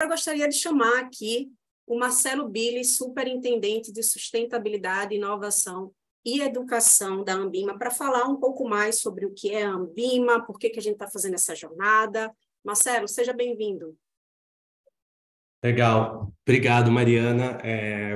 Eu gostaria de chamar aqui o Marcelo Billy, superintendente de sustentabilidade, inovação e educação da Ambima, para falar um pouco mais sobre o que é a Ambima, por que a gente está fazendo essa jornada. Marcelo, seja bem-vindo. Legal, obrigado, Mariana.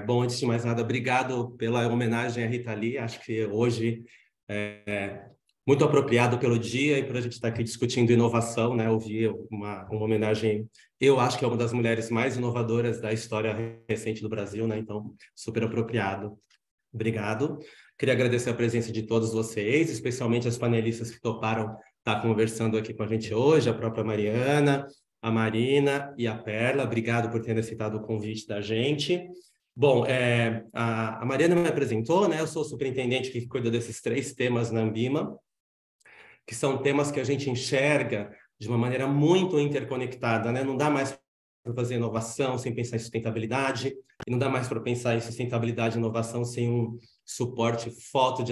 Bom, antes de mais nada, obrigado pela homenagem à Rita Lee. Acho que hoje é muito apropriado pelo dia e para a gente estar aqui discutindo inovação, né? Ouvir uma homenagem, eu acho que é uma das mulheres mais inovadoras da história recente do Brasil, né? Então, super apropriado. Obrigado. Queria agradecer a presença de todos vocês, especialmente as panelistas que toparam estar conversando aqui com a gente hoje, a própria Mariana, a Marina e a Perla. Obrigado por terem aceitado o convite da gente. Bom, a Mariana me apresentou, né? Eu sou o superintendente que cuida desses 3 temas na Ambima, que são temas que a gente enxerga de uma maneira muito interconectada, né? Não dá mais para fazer inovação sem pensar em sustentabilidade, e não dá mais para pensar em sustentabilidade e inovação sem um suporte forte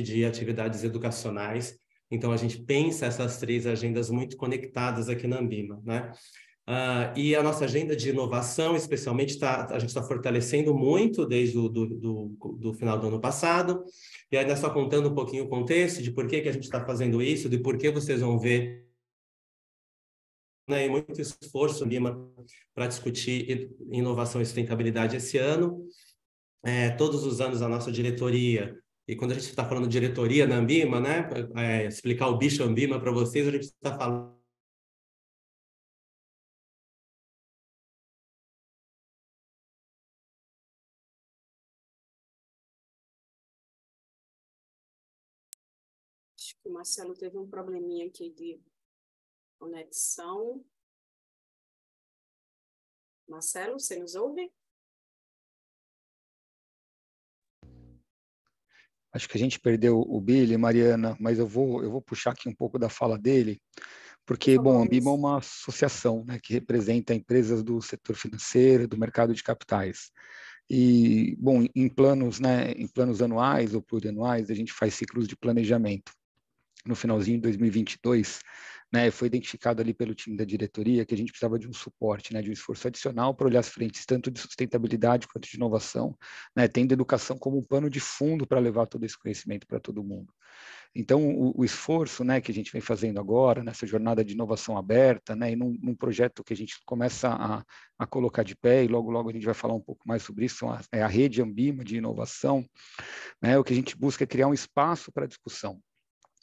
de atividades educacionais. Então, a gente pensa essas 3 agendas muito conectadas aqui na Ambima, né? E a nossa agenda de inovação, especialmente, a gente está fortalecendo muito desde do final do ano passado. E ainda só contando um pouquinho o contexto de por que a gente está fazendo isso, de por que vocês vão ver, né, muito esforço para discutir inovação e sustentabilidade esse ano. Todos os anos a nossa diretoria, e quando a gente está falando de diretoria na Ambima, né, explicar o bicho Ambima para vocês, a gente está falando Acho que o Marcelo teve um probleminha aqui de conexão. Marcelo, você nos ouve? Acho que a gente perdeu o Billy, Mariana, mas eu vou puxar aqui um pouco da fala dele, porque, bom, a Ambima é uma associação, né, que representa empresas do setor financeiro, do mercado de capitais. E, bom, em planos, né, em planos anuais ou plurianuais, a gente faz ciclos de planejamento. No finalzinho de 2022, né, foi identificado ali pelo time da diretoria que a gente precisava de um suporte, né, de um esforço adicional para olhar as frentes tanto de sustentabilidade quanto de inovação, né, tendo educação como um pano de fundo para levar todo esse conhecimento para todo mundo. Então, o esforço, né, que a gente vem fazendo agora, nessa jornada de inovação aberta, né, e num projeto que a gente começa a colocar de pé, e logo, logo a gente vai falar um pouco mais sobre isso, é a rede Ambima de inovação, né, o que a gente busca é criar um espaço para discussão,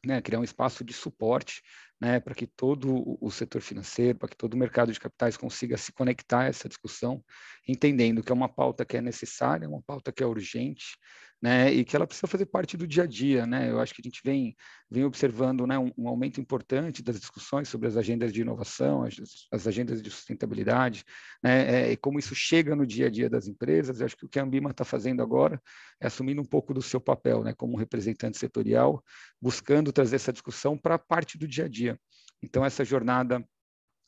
né, criar um espaço de suporte, né, para que todo o setor financeiro, para que todo o mercado de capitais consiga se conectar a essa discussão, entendendo que é uma pauta que é necessária, uma pauta que é urgente, né, e que ela precisa fazer parte do dia a dia, né. Eu acho que a gente vem observando, né, um aumento importante das discussões sobre as agendas de inovação, as agendas de sustentabilidade, né, e como isso chega no dia a dia das empresas. Eu acho que o que a Ambima está fazendo agora é assumindo um pouco do seu papel, né, como representante setorial, buscando trazer essa discussão para a parte do dia a dia. Então, essa jornada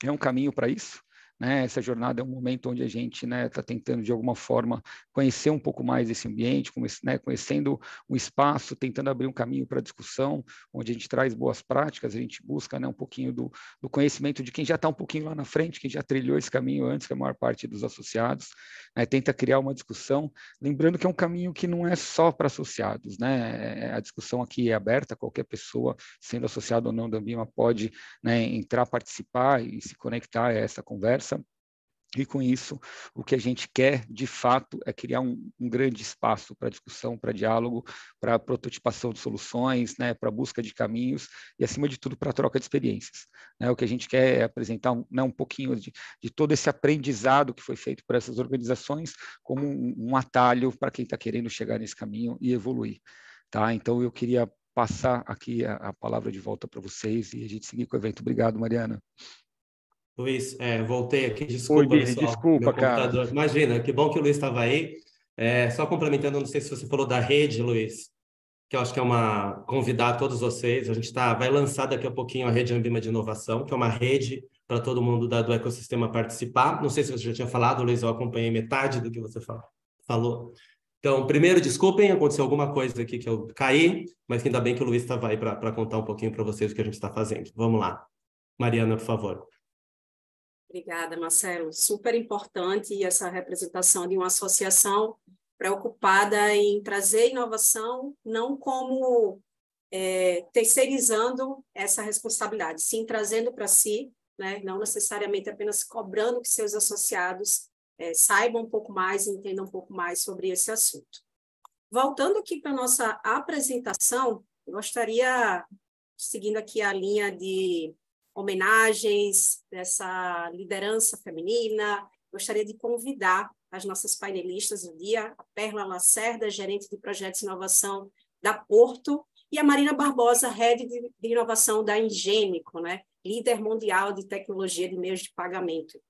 é um caminho para isso, né? Essa jornada é um momento onde a gente, né, está tentando, de alguma forma, conhecer um pouco mais esse ambiente, né, conhecendo o espaço, tentando abrir um caminho para a discussão, onde a gente traz boas práticas, a gente busca, né, um pouquinho do conhecimento de quem já está um pouquinho lá na frente, quem já trilhou esse caminho antes que a maior parte dos associados, né, tenta criar uma discussão, lembrando que é um caminho que não é só para associados, né? A discussão aqui é aberta, qualquer pessoa, sendo associado ou não da Ambima, pode, né, entrar, participar e se conectar a essa conversa. E com isso, o que a gente quer, de fato, é criar um grande espaço para discussão, para diálogo, para prototipação de soluções, né, para busca de caminhos e, acima de tudo, para troca de experiências, né? O que a gente quer é apresentar né, um pouquinho de todo esse aprendizado que foi feito por essas organizações como um atalho para quem está querendo chegar nesse caminho e evoluir. Tá? Então, eu queria passar aqui a palavra de volta para vocês e a gente seguir com o evento. Obrigado, Mariana. Luiz, voltei aqui, Oi, desculpa, Billy, pessoal, desculpa, meu cara. computador. Imagina, que bom que o Luiz estava aí. Só complementando, não sei se você falou da rede, Luiz, que eu acho que é uma convidar todos vocês. A gente vai lançar daqui a pouquinho a rede Ambima de Inovação, que é uma rede para todo mundo do ecossistema participar. Não sei se você já tinha falado, Luiz, eu acompanhei metade do que você falou. Então, primeiro, desculpem, aconteceu alguma coisa aqui que eu caí, mas ainda bem que o Luiz estava aí para contar um pouquinho para vocês o que a gente está fazendo. Vamos lá. Mariana, por favor. Obrigada, Marcelo. Super importante essa representação de uma associação preocupada em trazer inovação, não como terceirizando essa responsabilidade, sim trazendo para si, né? Não necessariamente apenas cobrando que seus associados saibam um pouco mais e entendam um pouco mais sobre esse assunto. Voltando aqui para a nossa apresentação, eu gostaria, seguindo aqui a linha de homenagens dessa liderança feminina, gostaria de convidar as nossas painelistas do dia, a Perla Lacerda, gerente de projetos de inovação da Porto, e a Marina Barbosa, head de inovação da Ingênico, né? Líder mundial de tecnologia de meios de pagamento.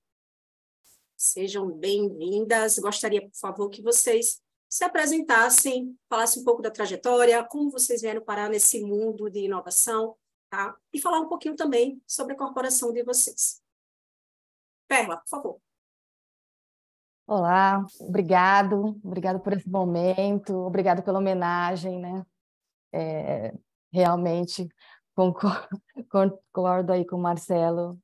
Sejam bem-vindas. Gostaria, por favor, que vocês se apresentassem, falassem um pouco da trajetória, como vocês vieram parar nesse mundo de inovação, tá? E falar um pouquinho também sobre a corporação de vocês. Perla, por favor. Olá, obrigado por esse momento, obrigado pela homenagem, né? Realmente concordo aí com o Marcelo,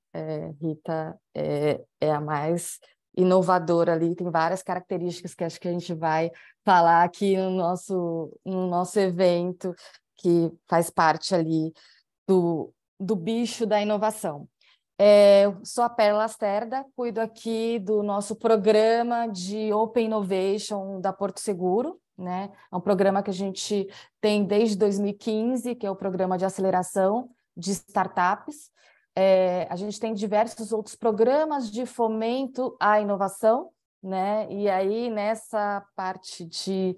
Rita é a mais inovadora ali, tem várias características que acho que a gente vai falar aqui no nosso evento, que faz parte ali do bicho da inovação. Eu sou a Perla Lacerda, cuido aqui do nosso programa de Open Innovation da Porto Seguro, né? É um programa que a gente tem desde 2015, que é o programa de aceleração de startups. A gente tem diversos outros programas de fomento à inovação, né? E aí, nessa parte de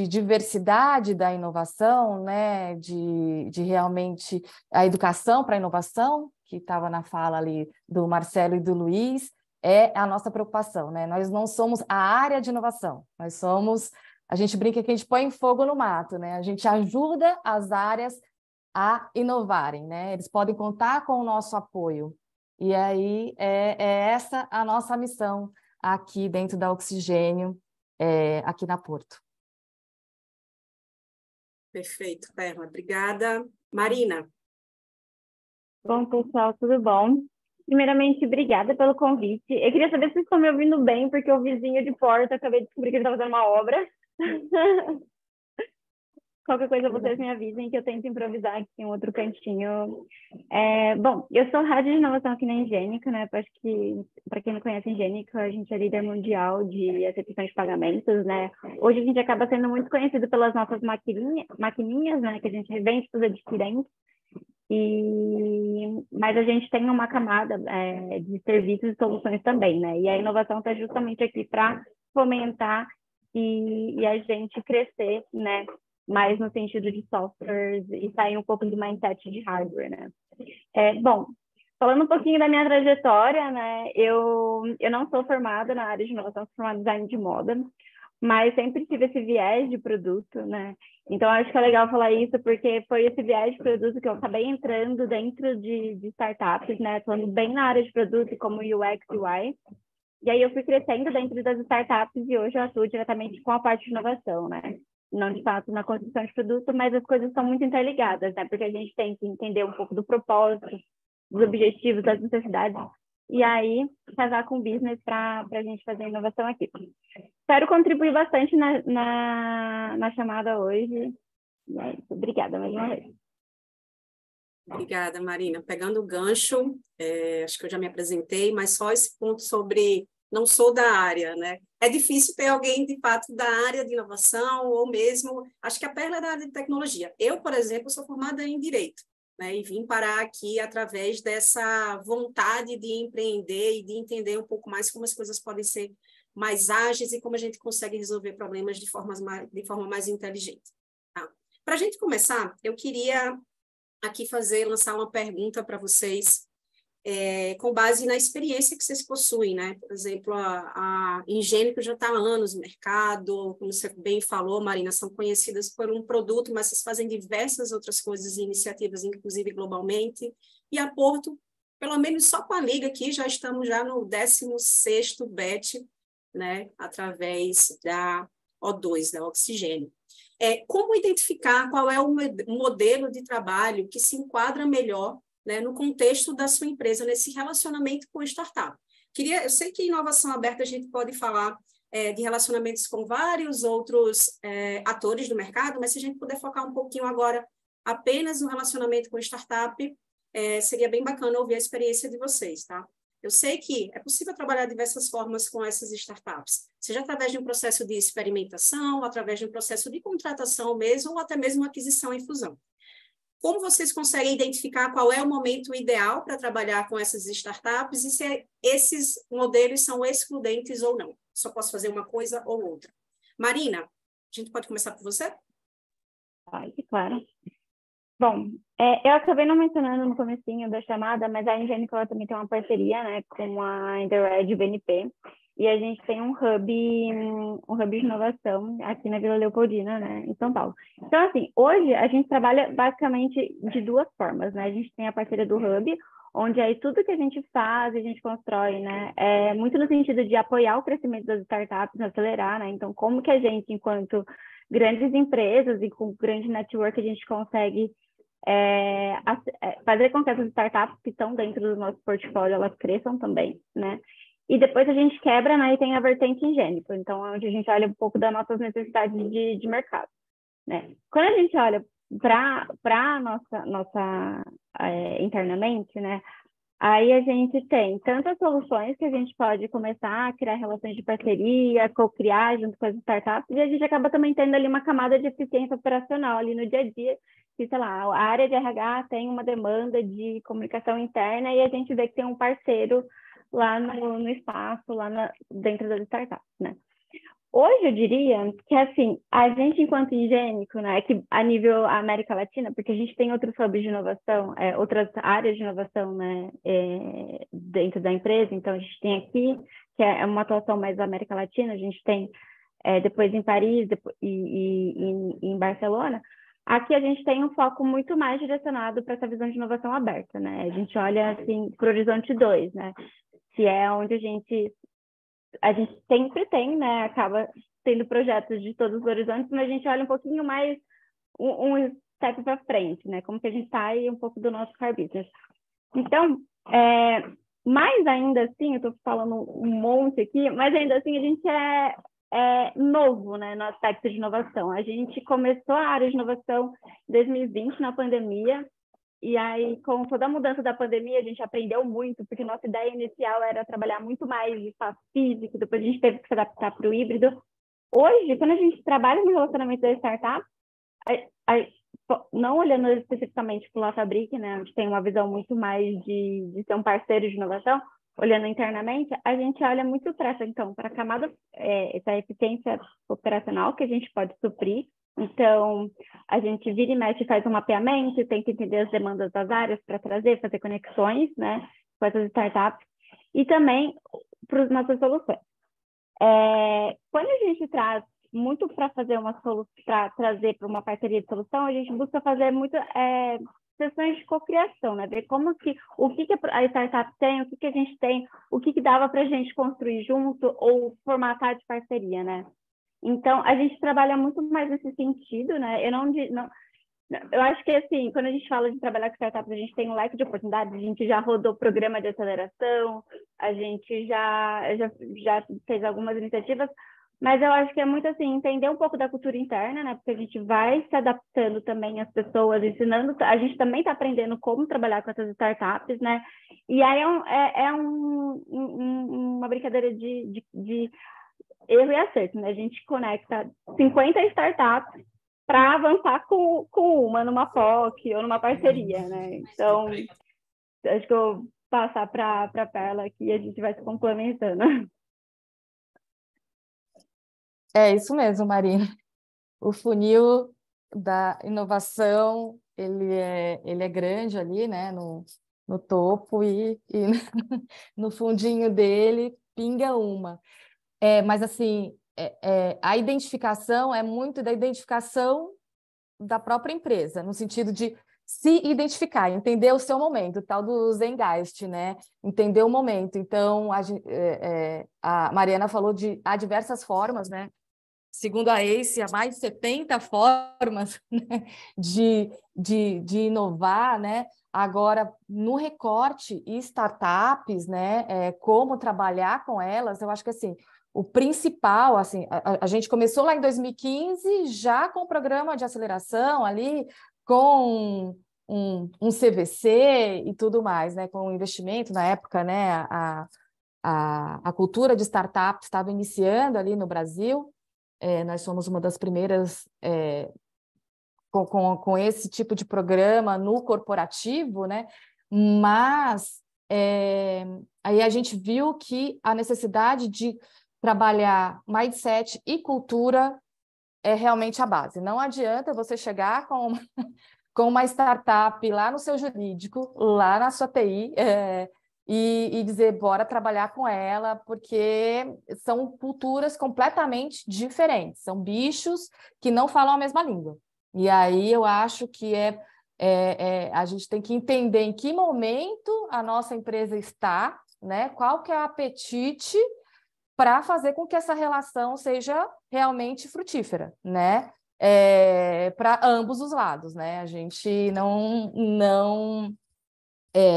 diversidade da inovação, né? de realmente a educação para a inovação, que estava na fala ali do Marcelo e do Luiz, é a nossa preocupação, né? Nós não somos a área de inovação, a gente brinca que a gente põe fogo no mato, né? A gente ajuda as áreas a inovarem, né? Eles podem contar com o nosso apoio. E aí é essa a nossa missão aqui dentro da Oxigênio, aqui na Porto. Perfeito, Perla. Obrigada. Marina. Bom, pessoal, tudo bom? Primeiramente, obrigada pelo convite. Eu queria saber se vocês estão me ouvindo bem, porque o vizinho de porta, acabei de descobrir que ele está fazendo uma obra. Qualquer coisa vocês me avisem que eu tento improvisar aqui em outro cantinho. Bom, eu sou head de inovação aqui na Ingênico, né? Acho que, para quem não conhece a Ingênico, a gente é líder mundial de aceitação de pagamentos, né? Hoje a gente acaba sendo muito conhecido pelas nossas maquininhas, né? Que a gente revende para os adquirentes. Mas a gente tem uma camada de serviços e soluções também, né? E a inovação está justamente aqui para fomentar e a gente crescer, né? Mais no sentido de softwares e sair um pouco do mindset de hardware, né? Bom, falando um pouquinho da minha trajetória, né? Eu não sou formada na área de inovação, sou formada em design de moda, mas sempre tive esse viés de produto, né? Então, acho que é legal falar isso, porque foi esse viés de produto que eu acabei entrando dentro de startups, né? Atuando bem na área de produto, como UX e UI. E aí eu fui crescendo dentro das startups e hoje eu atuo diretamente com a parte de inovação, né? Não de fato na construção de produto, mas as coisas estão muito interligadas, né? Porque a gente tem que entender um pouco do propósito, dos objetivos, das necessidades, e aí casar com o business para a gente fazer inovação aqui. Espero contribuir bastante na chamada hoje. E é isso. Obrigada mais uma vez. Obrigada, Marina. Pegando o gancho, acho que eu já me apresentei, mas só esse ponto sobre não sou da área, né? É difícil ter alguém, de fato, da área de inovação, ou mesmo, acho que a Perla é da área de tecnologia. Eu, por exemplo, sou formada em Direito, né? E vim parar aqui através dessa vontade de empreender e de entender um pouco mais como as coisas podem ser mais ágeis e como a gente consegue resolver problemas de forma mais inteligente. Tá? Para a gente começar, eu queria aqui lançar uma pergunta para vocês, com base na experiência que vocês possuem, né? Por exemplo, a Ingênico já está há anos no mercado, como você bem falou, Marina, são conhecidas por um produto, mas vocês fazem diversas outras coisas e iniciativas, inclusive globalmente. E a Porto, pelo menos só com a Liga aqui, já estamos já no 16º batch, né? Através da O2, da Oxigênio. Como identificar qual é o modelo de trabalho que se enquadra melhor né, no contexto da sua empresa, nesse relacionamento com a startup. Eu sei que em inovação aberta a gente pode falar de relacionamentos com vários outros atores do mercado, mas se a gente puder focar um pouquinho agora apenas no relacionamento com startup, seria bem bacana ouvir a experiência de vocês, tá? Eu sei que é possível trabalhar de diversas formas com essas startups, seja através de um processo de experimentação, através de um processo de contratação mesmo, ou até mesmo aquisição e fusão. Como vocês conseguem identificar qual é o momento ideal para trabalhar com essas startups e se esses modelos são excludentes ou não? Só posso fazer uma coisa ou outra. Marina, a gente pode começar por você? Pode, claro. Bom, eu acabei não mencionando no comecinho da chamada, mas a Ingênico também tem uma parceria, né, com a Interred BNP, e a gente tem um hub de inovação aqui na Vila Leopoldina, né, em São Paulo. Então, assim, hoje a gente trabalha basicamente de duas formas, né? A gente tem a parceria do hub, onde aí tudo que a gente faz, a gente constrói, né, é muito no sentido de apoiar o crescimento das startups, acelerar, né? Então, como que a gente, enquanto grandes empresas e com grande network, a gente consegue fazer com que essas startups que estão dentro do nosso portfólio, elas cresçam também, né? E depois a gente quebra, né, e tem a vertente Ingênico, então onde a gente olha um pouco das nossas necessidades de mercado, né? Quando a gente olha para nossa internamente, né, aí a gente tem tantas soluções que a gente pode começar a criar relações de parceria, co-criar junto com as startups, e a gente acaba também tendo ali uma camada de eficiência operacional ali no dia a dia, que, sei lá, a área de RH tem uma demanda de comunicação interna e a gente vê que tem um parceiro lá no espaço, lá dentro das startups, né? Hoje eu diria que, assim, a gente, enquanto Ingênico, né, que a nível América Latina, porque a gente tem outros hubs de inovação, outras áreas de inovação, né, dentro da empresa, então a gente tem aqui, que é uma atuação mais da América Latina, a gente tem depois em Paris e em Barcelona. Aqui a gente tem um foco muito mais direcionado para essa visão de inovação aberta, né? A gente olha, assim, para o horizonte 2, né? Que é onde a gente sempre tem, né? Acaba tendo projetos de todos os horizontes, mas a gente olha um pouquinho mais, um step para frente, né? Como que a gente sai um pouco do nosso core business. Então, mais ainda assim, eu estou falando um monte aqui, mas ainda assim a gente é novo, né, no aspecto de inovação. A gente começou a área de inovação em 2020, na pandemia, e aí, com toda a mudança da pandemia, a gente aprendeu muito, porque nossa ideia inicial era trabalhar muito mais de espaço físico, depois a gente teve que se adaptar para o híbrido. Hoje, quando a gente trabalha no relacionamento da startup, não olhando especificamente para o La Fabrique, né, onde tem uma visão muito mais de ser um parceiro de inovação, olhando internamente, a gente olha muito para a camada, essa eficiência operacional que a gente pode suprir. Então, a gente vira e mexe, faz um mapeamento, tenta entender as demandas das áreas para fazer conexões, né, com essas startups, e também para as nossas soluções. Quando a gente traz muito para fazer uma solução, para trazer para uma parceria de solução, a gente busca fazer muito sessões de cocriação, né? Ver o que a startup tem, o que a gente tem, o que dava para a gente construir junto ou formatar de parceria, né? Então, a gente trabalha muito mais nesse sentido, né? Eu acho que, assim, quando a gente fala de trabalhar com startups, a gente tem um leque de oportunidades, a gente já rodou programa de aceleração, a gente já fez algumas iniciativas, mas eu acho que é muito assim, entender um pouco da cultura interna, né? Porque a gente vai se adaptando também às pessoas, ensinando, a gente também está aprendendo como trabalhar com essas startups, né? E aí uma brincadeira de erro e acerto, né? A gente conecta 50 startups para avançar com uma numa POC ou numa parceria, né? Então, acho que eu vou passar para a Perla aqui e a gente vai se complementando. É isso mesmo, Marina. O funil da inovação, ele é grande ali, né, no topo e no fundinho dele pinga uma. Mas, assim, a identificação é muito da identificação da própria empresa, no sentido de se identificar, entender o seu momento, o tal do Zengeist, né? Entender o momento. Então, a Mariana falou há diversas formas, né? segundo a ACE, há mais de 70 formas, né, de inovar, né? Agora, no recorte e startups, né, como trabalhar com elas, eu acho que assim, o principal, assim, a gente começou lá em 2015 já com o programa de aceleração ali, com um CVC e tudo mais, né, com o investimento na época, né, a cultura de startup estava iniciando ali no Brasil. Nós somos uma das primeiras com esse tipo de programa no corporativo, né? Mas aí a gente viu que a necessidade de trabalhar mindset e cultura é realmente a base. Não adianta você chegar com uma startup lá no seu jurídico, lá na sua TI, e dizer, bora trabalhar com ela, porque são culturas completamente diferentes, são bichos que não falam a mesma língua. E aí eu acho que a gente tem que entender em que momento a nossa empresa está, né? Qual que é o apetite para fazer com que essa relação seja realmente frutífera, né? Para ambos os lados, né? A gente não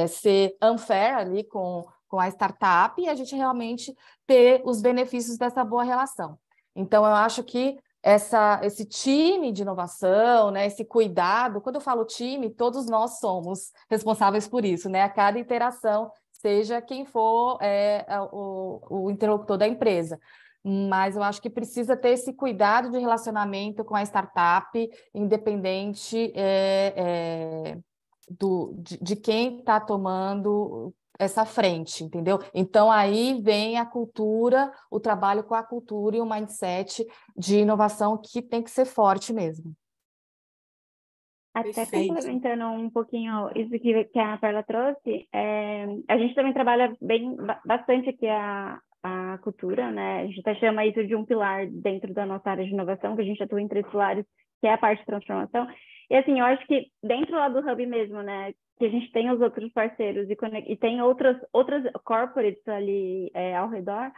ser unfair ali com a startup e a gente realmente ter os benefícios dessa boa relação. Então, eu acho que esse time de inovação, né, esse cuidado, quando eu falo time, todos nós somos responsáveis por isso, né? A cada interação, seja quem for o interlocutor da empresa. Mas eu acho que precisa ter esse cuidado de relacionamento com a startup, independente de quem está tomando essa frente, entendeu? Então, aí vem a cultura, o trabalho com a cultura e o mindset de inovação que tem que ser forte mesmo. Até Perfeito. complementando um pouquinho isso que a Perla trouxe, a gente também trabalha bastante aqui a cultura, né? A gente até chama isso de um pilar dentro da nossa área de inovação, que a gente atua em 3 pilares, que é a parte de transformação. E assim, eu acho que dentro lá do Hub mesmo, né, que a gente tem os outros parceiros e tem outras corporates ali ao redor,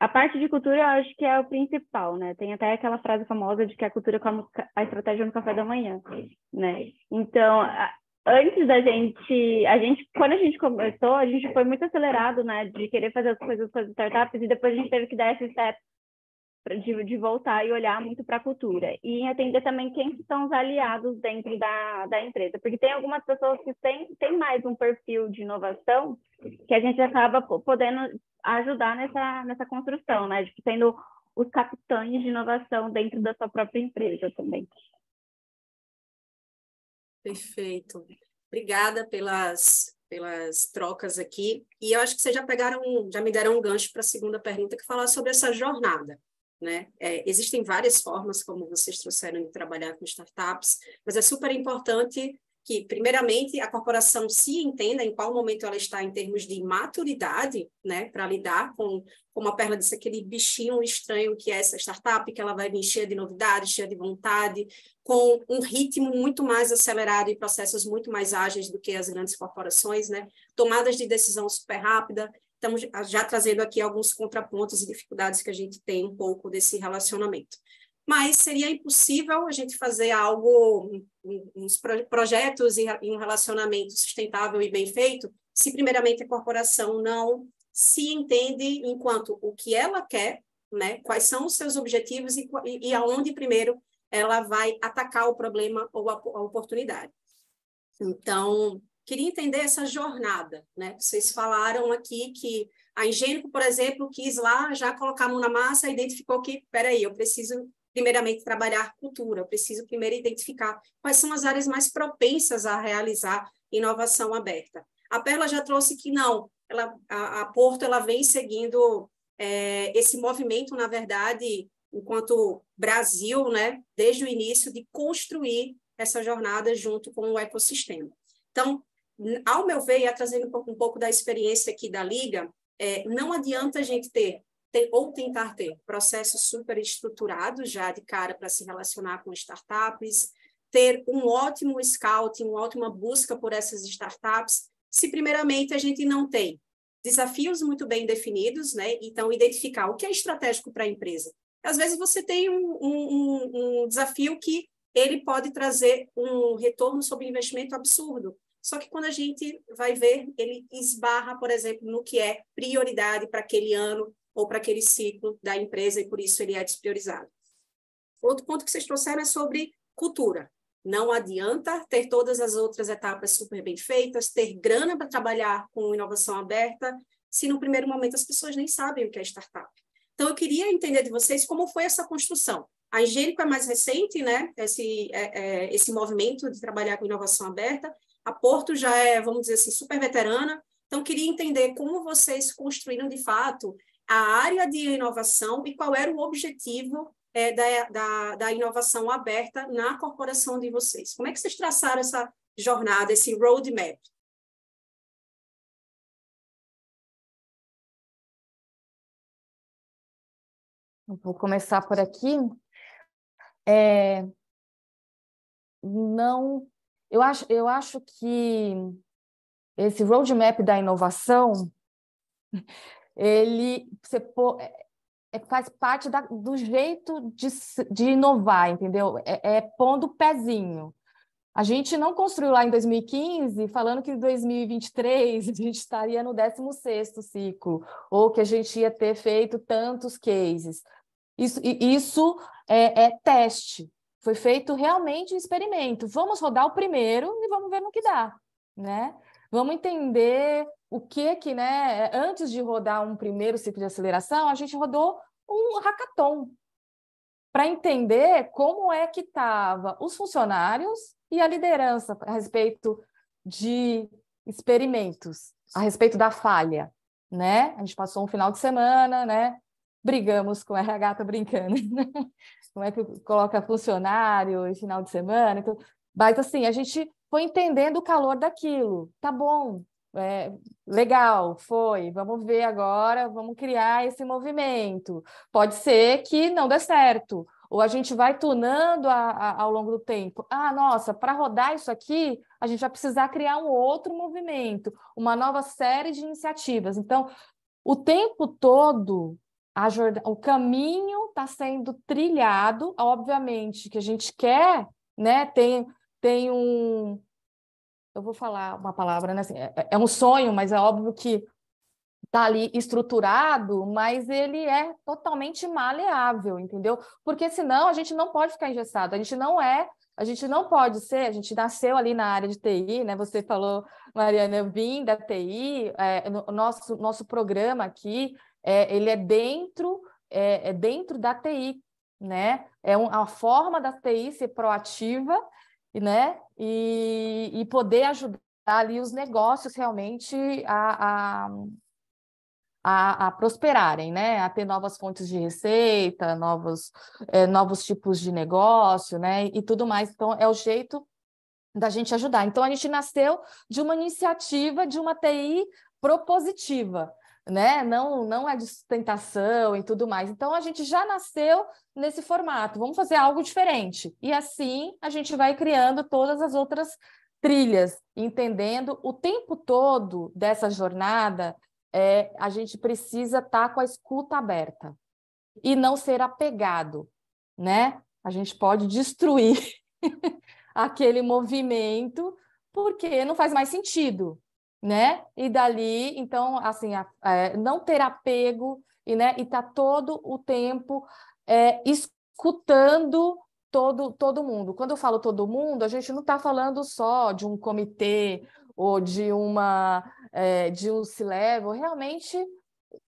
a parte de cultura eu acho que é o principal, né? Tem até aquela frase famosa de que a cultura come a estratégia no café da manhã, né? Então, antes da quando a gente começou, a gente foi muito acelerado, né, de querer fazer as coisas com as startups, e depois a gente teve que dar esse step de voltar e olhar muito para a cultura e entender também quem são os aliados dentro da empresa, porque tem algumas pessoas que têm mais um perfil de inovação que a gente acaba podendo ajudar nessa construção, né, de tendo os capitães de inovação dentro da sua própria empresa também. Perfeito. Obrigada pelas trocas aqui. E eu acho que vocês já me deram um gancho para a segunda pergunta, que fala sobre essa jornada, né? Existem várias formas, como vocês trouxeram, de trabalhar com startups, mas é super importante que, primeiramente, a corporação se entenda em qual momento ela está em termos de maturidade, né, para lidar com, como a Perla disse, aquele bichinho estranho que é essa startup, que ela vai vir cheia de novidades, cheia de vontade, com um ritmo muito mais acelerado e processos muito mais ágeis do que as grandes corporações, né? Tomadas de decisão super rápida. Estamos já trazendo aqui alguns contrapontos e dificuldades que a gente tem um pouco desse relacionamento. Mas seria impossível a gente fazer algo, uns projetos e um relacionamento sustentável e bem feito, se primeiramente a corporação não se entende enquanto o que ela quer, né? Quais são os seus objetivos e aonde primeiro ela vai atacar o problema ou a oportunidade. Então, queria entender essa jornada, né? Vocês falaram aqui que a Ingênico, por exemplo, quis lá já colocar a mão na massa e identificou que, peraí, eu preciso primeiramente trabalhar cultura, eu preciso primeiro identificar quais são as áreas mais propensas a realizar inovação aberta. A Perla já trouxe que não, a Porto ela vem seguindo esse movimento, na verdade, enquanto Brasil, né, desde o início, de construir essa jornada junto com o ecossistema. Então, ao meu ver, trazendo um pouco da experiência aqui da Liga, não adianta a gente ter ou tentar ter processos super estruturados já de cara para se relacionar com startups, ter um ótimo scouting, uma ótima busca por essas startups, se primeiramente a gente não tem desafios muito bem definidos, né? Então, identificar o que é estratégico para a empresa Às vezes você tem um desafio que ele pode trazer um retorno sobre investimento absurdo. Só que quando a gente vai ver, ele esbarra, por exemplo, no que é prioridade para aquele ano ou para aquele ciclo da empresa, e por isso ele é despriorizado. Outro ponto que vocês trouxeram é sobre cultura. Não adianta ter todas as outras etapas super bem feitas, ter grana para trabalhar com inovação aberta, se no primeiro momento as pessoas nem sabem o que é startup. Então, eu queria entender de vocês como foi essa construção. A Ingênico é mais recente, né? Esse movimento de trabalhar com inovação aberta. A Porto já é, vamos dizer assim, super veterana. Então, queria entender como vocês construíram, de fato, a área de inovação e qual era o objetivo da inovação aberta na corporação de vocês. Como é que vocês traçaram essa jornada, esse roadmap? Vou começar por aqui. Eu acho que esse roadmap da inovação, ele faz parte do jeito de inovar, entendeu? Pondo o pezinho. A gente não construiu lá em 2015 falando que em 2023 a gente estaria no 16º ciclo, ou que a gente ia ter feito tantos cases. Isso é teste. Foi feito realmente um experimento. Vamos rodar o primeiro e vamos ver no que dá, né? Vamos entender o que, né? Antes de rodar um primeiro ciclo de aceleração, a gente rodou um hackathon para entender como é que estavam os funcionários e a liderança a respeito de experimentos, a respeito da falha, né? A gente passou um final de semana, né? Brigamos com a RH, tô brincando. Como é que coloca funcionário em final de semana? Então, mas assim, a gente foi entendendo o calor daquilo. Tá bom, legal, foi. Vamos ver agora, vamos criar esse movimento. Pode ser que não dê certo. Ou a gente vai tunando ao longo do tempo. Nossa, para rodar isso aqui, a gente vai precisar criar um outro movimento, uma nova série de iniciativas. Então, o tempo todo, o caminho está sendo trilhado, obviamente, que a gente quer, né? Tem um... Eu vou falar uma palavra, né? Assim, é um sonho, mas é óbvio que está ali estruturado, mas ele é totalmente maleável, entendeu? Porque senão a gente não pode ficar engessado, a gente não pode ser, a gente nasceu ali na área de TI, né? Você falou, Mariana, eu vim da TI, o nosso programa aqui, ele é dentro da TI, né? A forma da TI ser proativa, né? E poder ajudar ali os negócios realmente a prosperarem, né? A ter novas fontes de receita, novos tipos de negócio, né? E tudo mais. Então, é o jeito da gente ajudar. Então, a gente nasceu de uma iniciativa de uma TI propositiva, né? Não é de sustentação e tudo mais. Então, a gente já nasceu nesse formato. Vamos fazer algo diferente. E assim, a gente vai criando todas as outras trilhas, entendendo o tempo todo dessa jornada. A gente precisa estar com a escuta aberta e não ser apegado, né? A gente pode destruir aquele movimento porque não faz mais sentido, né? E dali, então, assim, não ter apego e tá todo o tempo escutando todo mundo. Quando eu falo todo mundo, a gente não está falando só de um comitê ou de um C-level, realmente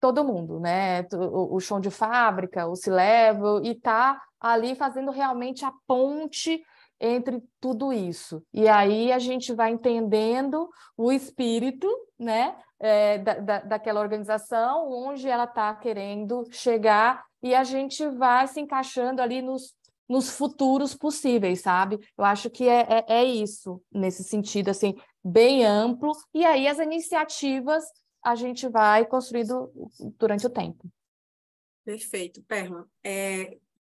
todo mundo, né? O chão de fábrica, o C-level, e está ali fazendo realmente a ponte entre tudo isso. E aí a gente vai entendendo o espírito, né? Daquela organização, onde ela está querendo chegar, e a gente vai se encaixando ali nos futuros possíveis, sabe? Eu acho que é isso, nesse sentido, assim, bem amplo, e aí as iniciativas a gente vai construindo durante o tempo. Perfeito, Perla.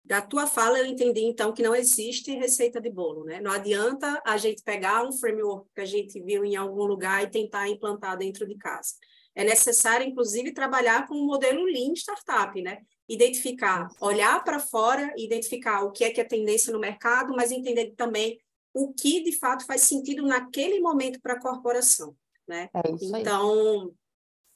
Da tua fala, eu entendi, então, que não existe receita de bolo, né? Não adianta a gente pegar um framework que a gente viu em algum lugar e tentar implantar dentro de casa. é necessário, inclusive, trabalhar com um modelo Lean Startup, né? Identificar, olhar para fora, identificar o que é tendência no mercado, mas entender também o que, de fato, faz sentido naquele momento para a corporação, né? É isso aí. Então,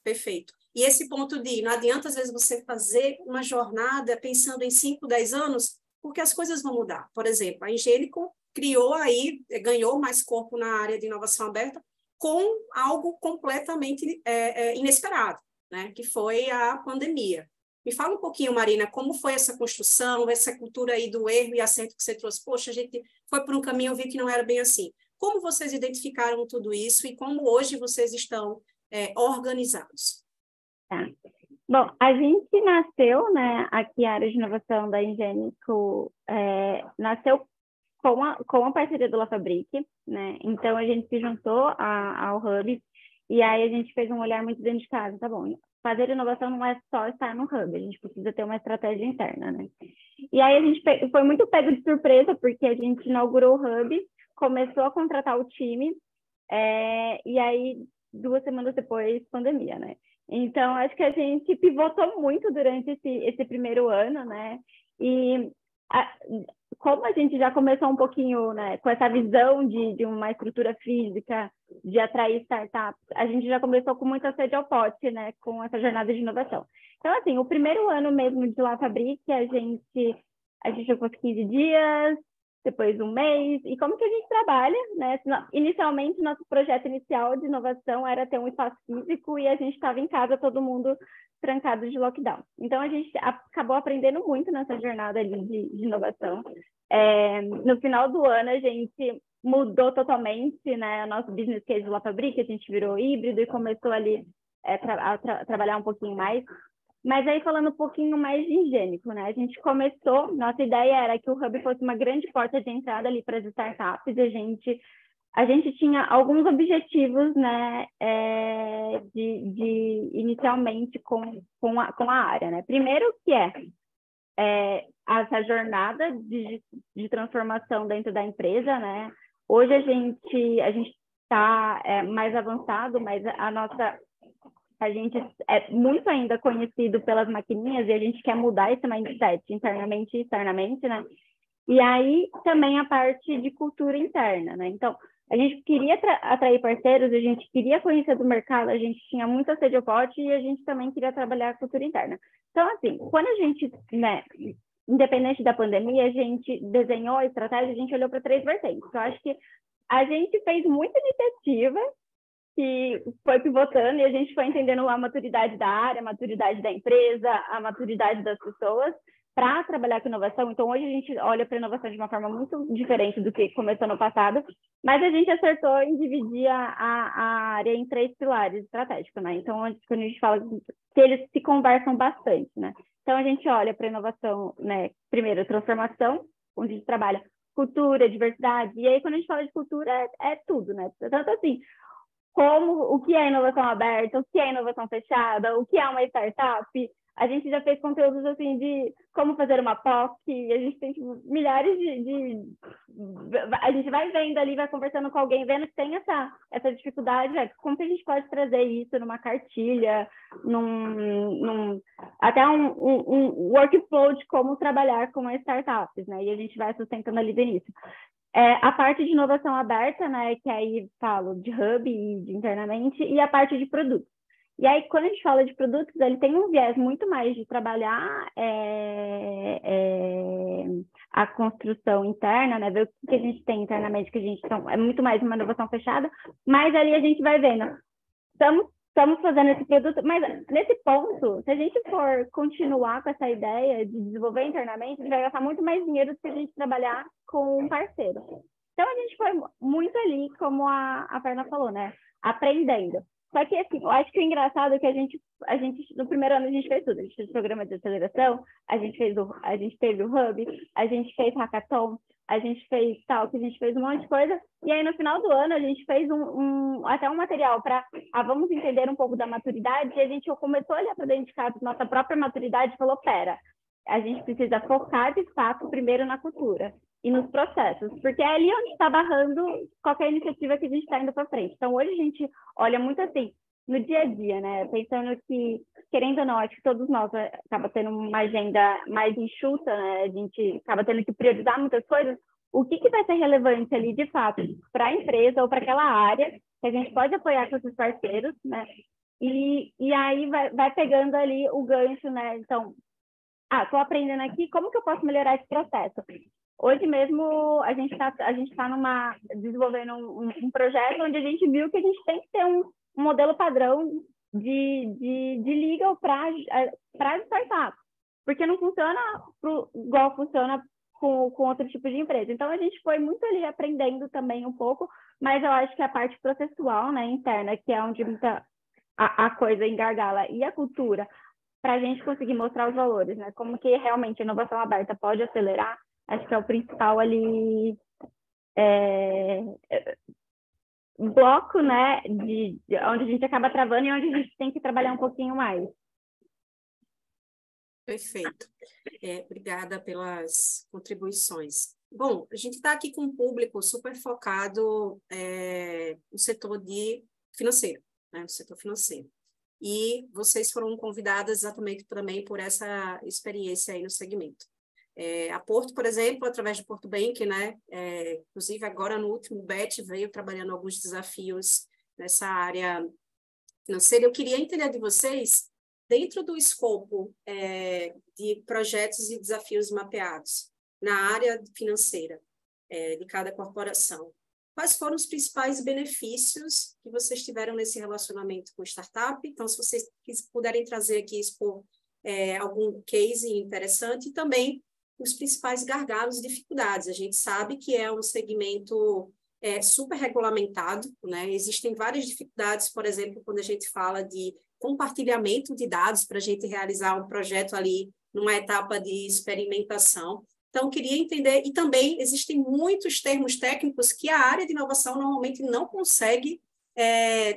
perfeito. E esse ponto de não adianta, às vezes, você fazer uma jornada pensando em 5, 10 anos, porque as coisas vão mudar. Por exemplo, a Ingênico criou aí, ganhou mais corpo na área de inovação aberta com algo completamente inesperado, né? Que foi a pandemia. Me fala um pouquinho, Marina, como foi essa construção, essa cultura aí do erro e acerto que você trouxe? Poxa, a gente foi por um caminho, eu vi que não era bem assim. Como vocês identificaram tudo isso e como hoje vocês estão organizados? Tá. Bom, a gente nasceu, né, aqui a área de inovação da Ingênico nasceu com a parceria do La Fabrique, né? Então a gente se juntou ao Hub e aí a gente fez um olhar muito dentro de casa, tá bom? Fazer inovação não é só estar no Hub, a gente precisa ter uma estratégia interna, né? E aí a gente foi muito pego de surpresa, porque a gente inaugurou o Hub, começou a contratar o time, e aí 2 semanas depois, pandemia, né? Então, acho que a gente pivotou muito durante esse primeiro ano, né? E como a gente já começou um pouquinho, né, com essa visão de uma estrutura física, de atrair startups, a gente já começou com muita sede ao pote, né, com essa jornada de inovação. Então, assim, o primeiro ano mesmo de La Fabrique, a gente ficou 15 dias, depois 1 mês, e como que a gente trabalha, né? Inicialmente, nosso projeto inicial de inovação era ter um espaço físico e a gente estava em casa, todo mundo trancado de lockdown. Então, a gente acabou aprendendo muito nessa jornada ali de inovação. No final do ano, a gente mudou totalmente, né, o nosso business case do La Fabrique, a gente virou híbrido e começou ali a trabalhar um pouquinho mais. Mas aí, falando um pouquinho mais de Ingênico, né? A gente começou, nossa ideia era que o Hub fosse uma grande porta de entrada ali para as startups. A gente tinha alguns objetivos, né, inicialmente com a área, né? Primeiro que essa jornada de transformação dentro da empresa, né? Hoje a gente está mais avançado, mas a gente é muito ainda conhecido pelas maquininhas e a gente quer mudar esse mindset internamente e externamente, né? E aí também a parte de cultura interna, né? Então, a gente queria atrair parceiros, a gente queria conhecer do mercado, a gente tinha muita sede ao pote e a gente também queria trabalhar a cultura interna. Então, assim, quando a gente, né, independente da pandemia, a gente desenhou a estratégia, a gente olhou para 3 vertentes. Eu acho que a gente fez muita iniciativa que foi pivotando e a gente foi entendendo a maturidade da área, a maturidade da empresa, a maturidade das pessoas para trabalhar com inovação. Então, hoje a gente olha para a inovação de uma forma muito diferente do que começou no passado, mas a gente acertou em dividir a área em 3 pilares estratégicos, né? Então, quando a gente fala que eles se conversam bastante, né? Então, a gente olha para a inovação, né? Primeiro, transformação, onde a gente trabalha cultura, diversidade, e aí quando a gente fala de cultura, é tudo, né? Tanto assim, como o que é inovação aberta, o que é inovação fechada, o que é uma startup. A gente já fez conteúdos assim de como fazer uma POC, a gente tem milhares a gente vai vendo ali, vai conversando com alguém, vendo que tem essa dificuldade, como que a gente pode trazer isso numa cartilha, até um workflow de como trabalhar com as startups, né? E a gente vai sustentando ali do início. A parte de inovação aberta, né, que aí falo de hub e de internamente, e a parte de produtos. E aí, quando a gente fala de produtos, ele tem um viés muito mais de trabalhar a construção interna, né, ver o que a gente tem internamente, que a gente é muito mais uma inovação fechada, mas ali a gente vai vendo, estamos fazendo esse produto, mas nesse ponto, se a gente for continuar com essa ideia de desenvolver internamente, a gente vai gastar muito mais dinheiro do que a gente trabalhar com um parceiro. Então, a gente foi muito ali, como a Perna falou, né? Aprendendo. Só que, assim, eu acho que o engraçado é que a gente, no primeiro ano, a gente fez tudo. A gente fez programa de aceleração, a gente teve o Hub, a gente fez hackathon, a gente fez talk, a gente fez um monte de coisa. E aí, no final do ano, a gente fez até um material para vamos entender um pouco da maturidade. E a gente começou a olhar para dentro de casa, nossa própria maturidade, e falou, pera, a gente precisa focar, de fato, primeiro na cultura e nos processos, porque é ali onde está barrando qualquer iniciativa que a gente está indo para frente. Então, hoje a gente olha muito assim, no dia a dia, né? Pensando que, querendo ou não, acho que todos nós acaba tendo uma agenda mais enxuta, né? A gente acaba tendo que priorizar muitas coisas. O que vai ser relevante ali, de fato, para a empresa ou para aquela área, que a gente pode apoiar com esses parceiros, né? E aí vai pegando ali o gancho, né? Então, estou aprendendo aqui, como que eu posso melhorar esse processo? Hoje mesmo a gente está desenvolvendo um projeto onde a gente viu que a gente tem que ter um modelo padrão de legal para startup, porque não funciona igual funciona com outro tipo de empresa. Então a gente foi muito ali aprendendo também um pouco, mas eu acho que a parte processual, né, interna, que é onde a coisa engargala, e a cultura, para a gente conseguir mostrar os valores, né? Como que realmente a inovação aberta pode acelerar, acho que é o principal ali bloco, né? De onde a gente acaba travando e onde a gente tem que trabalhar um pouquinho mais. Perfeito. Obrigada pelas contribuições. Bom, a gente está aqui com um público super focado no setor financeiro, né? No setor financeiro. E vocês foram convidadas exatamente também por essa experiência aí no segmento. A Porto, por exemplo, através do Porto Bank, né? Inclusive agora no último BET veio trabalhando alguns desafios nessa área financeira. Eu queria entender de vocês, dentro do escopo de projetos e desafios mapeados na área financeira de cada corporação, quais foram os principais benefícios que vocês tiveram nesse relacionamento com startup? Então, se vocês puderem trazer aqui, expor algum case interessante, e também os principais gargalos e dificuldades. A gente sabe que é um segmento super regulamentado, né? Existem várias dificuldades, por exemplo, quando a gente fala de compartilhamento de dados para a gente realizar um projeto ali numa etapa de experimentação. Então, queria entender, e também existem muitos termos técnicos que a área de inovação normalmente não consegue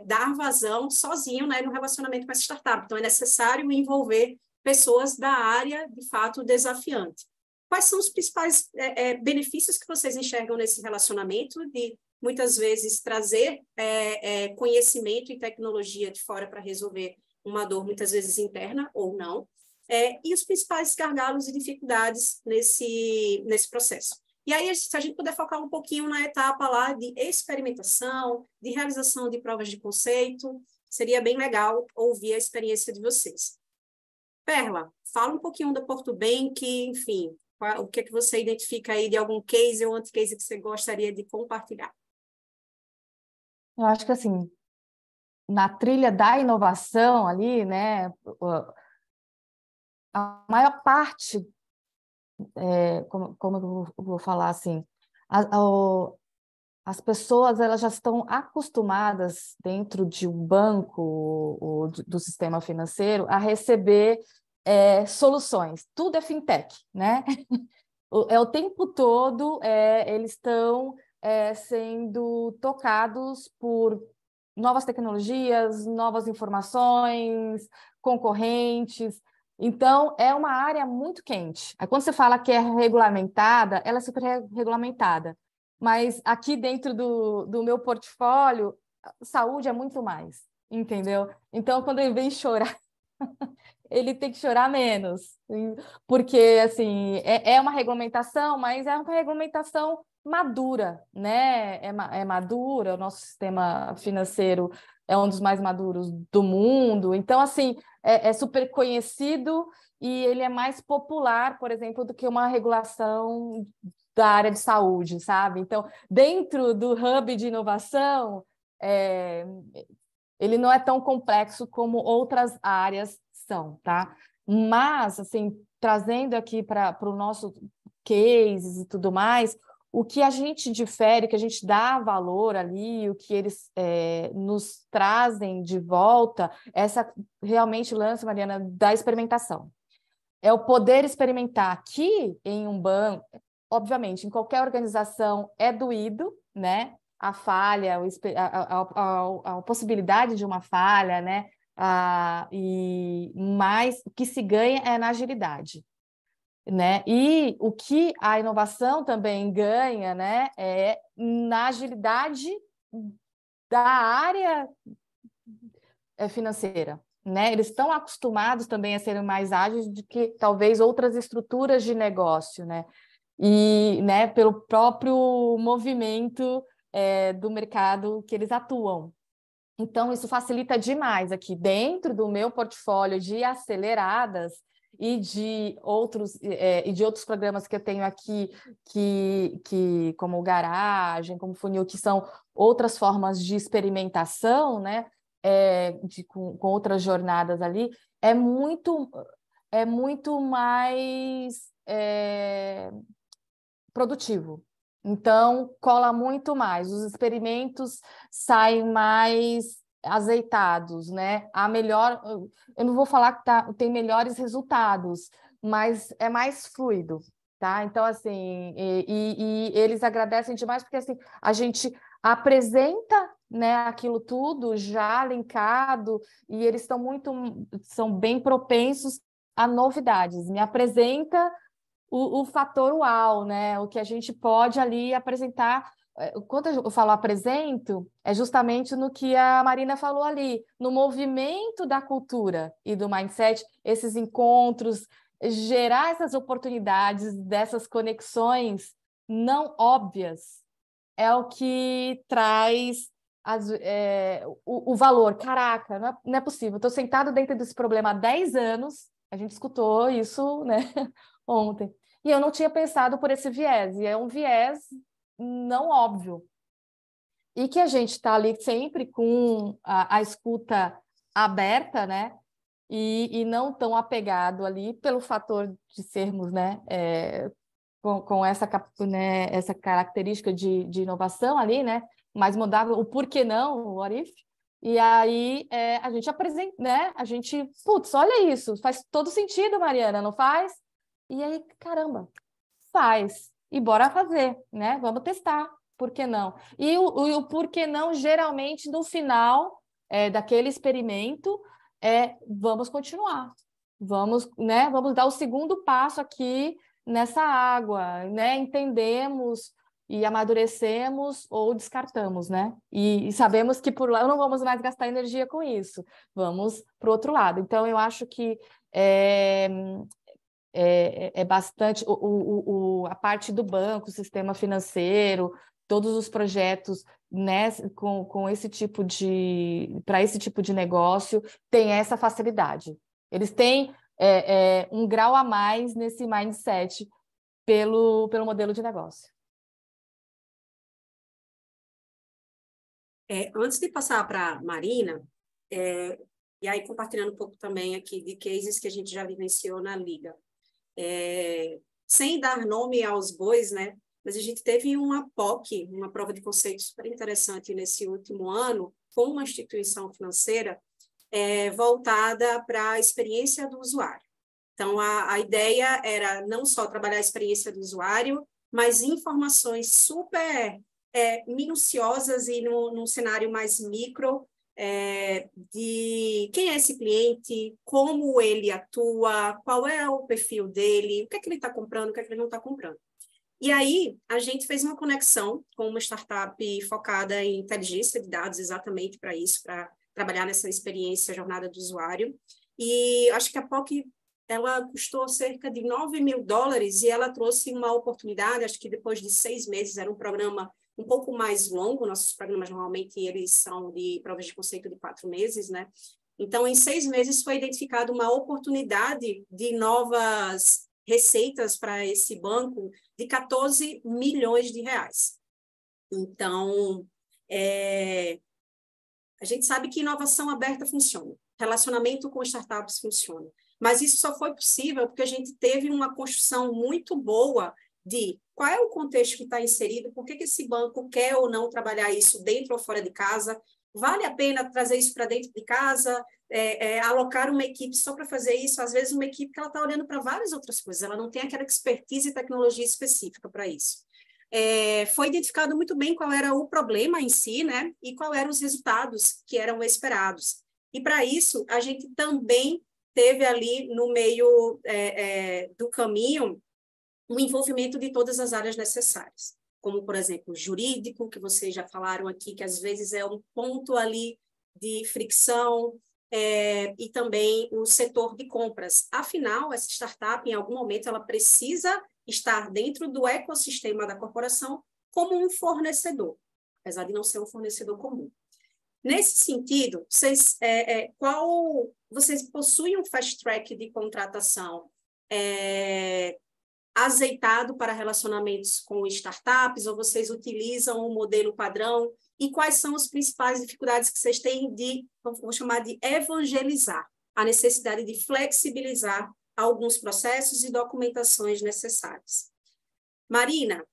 dar vazão sozinho, né, no relacionamento com essa startup. Então, é necessário envolver pessoas da área, de fato, desafiante. Quais são os principais benefícios que vocês enxergam nesse relacionamento de, muitas vezes, trazer conhecimento e tecnologia de fora para resolver uma dor, muitas vezes interna ou não, e os principais gargalos e dificuldades nesse processo? E aí, se a gente puder focar um pouquinho na etapa lá de experimentação, de realização de provas de conceito, seria bem legal ouvir a experiência de vocês. Perla, fala um pouquinho da Porto Bank, enfim, o que é que você identifica aí de algum case ou anti-case que você gostaria de compartilhar? Eu acho que, assim, na trilha da inovação ali, né, a maior parte, como eu vou falar assim, as pessoas elas já estão acostumadas dentro de um banco ou do sistema financeiro a receber soluções. Tudo é fintech, né? O tempo todo eles estão sendo tocados por novas tecnologias, novas informações, concorrentes. Então, é uma área muito quente. Aí, quando você fala que é regulamentada, ela é super regulamentada. Mas aqui dentro do meu portfólio, saúde é muito mais, entendeu? Então, quando ele vem chorar, ele tem que chorar menos, porque, assim, é uma regulamentação, mas é uma regulamentação madura, né? É madura, o nosso sistema financeiro é um dos mais maduros do mundo, então, assim, é super conhecido e ele é mais popular, por exemplo, do que uma regulação da área de saúde, sabe? Então, dentro do hub de inovação, ele não é tão complexo como outras áreas são, tá? Mas, assim, trazendo aqui para o nosso cases e tudo mais, o que a gente difere, que a gente dá valor ali, o que eles nos trazem de volta, essa realmente lance, Mariana, da experimentação. É o poder experimentar aqui em um banco, obviamente, em qualquer organização é doído, né? A falha, a possibilidade de uma falha, né? Mas o que se ganha é na agilidade, né? E o que a inovação também ganha, né? É na agilidade da área financeira, né? Eles estão acostumados também a serem mais ágeis do que talvez outras estruturas de negócio, né? E, né, pelo próprio movimento do mercado que eles atuam. Então, isso facilita demais aqui dentro do meu portfólio de aceleradas e de outros programas que eu tenho aqui, que como garagem, como funil, que são outras formas de experimentação, né? Com outras jornadas ali, é muito mais produtivo. Então, cola muito mais, os experimentos saem mais azeitados, né? Eu não vou falar que tem melhores resultados, mas é mais fluido, tá? Então, assim, e eles agradecem demais porque assim, a gente apresenta, né, aquilo tudo já linkado e eles são bem propensos a novidades. Me apresenta o fator uau, né? O que a gente pode ali apresentar. Quando eu falo apresento, é justamente no que a Marina falou ali, no movimento da cultura e do mindset, esses encontros, gerar essas oportunidades, dessas conexões não óbvias, é o que traz o valor. Caraca, não é possível. Estou sentado dentro desse problema há 10 anos, a gente escutou isso, né? Ontem. E eu não tinha pensado por esse viés, e é um viés não óbvio. E que a gente está ali sempre com a escuta aberta, né? E não tão apegado ali pelo fator de sermos, né? Com essa característica de inovação ali, né? Mais mudável, o porquê não, o what if. E aí a gente apresenta, né? A gente, putz, olha isso, faz todo sentido, Mariana, não faz? E aí, caramba, faz. E bora fazer, né? Vamos testar, por que não? E o por que não, geralmente, no final daquele experimento, vamos continuar. Vamos, né? Vamos dar o segundo passo aqui nessa água, né? Entendemos e amadurecemos ou descartamos, né? E sabemos que por lá não vamos mais gastar energia com isso. Vamos para o outro lado. Então, eu acho que bastante a parte do banco, o sistema financeiro, todos os projetos, né, com esse tipo para esse tipo de negócio, tem essa facilidade. Eles têm um grau a mais nesse mindset pelo modelo de negócio. Antes de passar para a Marina, e aí compartilhando um pouco também aqui de cases que a gente já vivenciou na Liga. Sem dar nome aos bois, né? Mas a gente teve uma POC, uma prova de conceito super interessante nesse último ano, com uma instituição financeira voltada para a experiência do usuário. Então, a ideia era não só trabalhar a experiência do usuário, mas informações super minuciosas e num cenário mais micro, de quem é esse cliente, como ele atua, qual é o perfil dele, o que é que ele está comprando, o que é que ele não está comprando. E aí, a gente fez uma conexão com uma startup focada em inteligência de dados, exatamente para isso, para trabalhar nessa experiência, jornada do usuário. E acho que a POC, ela custou cerca de $9 mil, e ela trouxe uma oportunidade, acho que depois de 6 meses, era um programa um pouco mais longo, nossos programas normalmente eles são de provas de conceito de 4 meses, né? Então, em 6 meses foi identificada uma oportunidade de novas receitas para esse banco de R$14 milhões. Então, a gente sabe que inovação aberta funciona, relacionamento com startups funciona, mas isso só foi possível porque a gente teve uma construção muito boa de qual é o contexto que está inserido, por que esse banco quer ou não trabalhar isso dentro ou fora de casa, vale a pena trazer isso para dentro de casa, alocar uma equipe só para fazer isso, às vezes uma equipe que ela está olhando para várias outras coisas, ela não tem aquela expertise e tecnologia específica para isso. Foi identificado muito bem qual era o problema em si, né, e qual eram os resultados que eram esperados. E para isso, a gente também teve ali no meio do caminho o envolvimento de todas as áreas necessárias, como, por exemplo, o jurídico, que vocês já falaram aqui, que às vezes é um ponto ali de fricção, e também o setor de compras. Afinal, essa startup, em algum momento, ela precisa estar dentro do ecossistema da corporação como um fornecedor, apesar de não ser um fornecedor comum. Nesse sentido, vocês possuem um fast track de contratação azeitado para relacionamentos com startups, ou vocês utilizam um modelo padrão? E quais são as principais dificuldades que vocês têm de, vou chamar de evangelizar, a necessidade de flexibilizar alguns processos e documentações necessárias? Marina,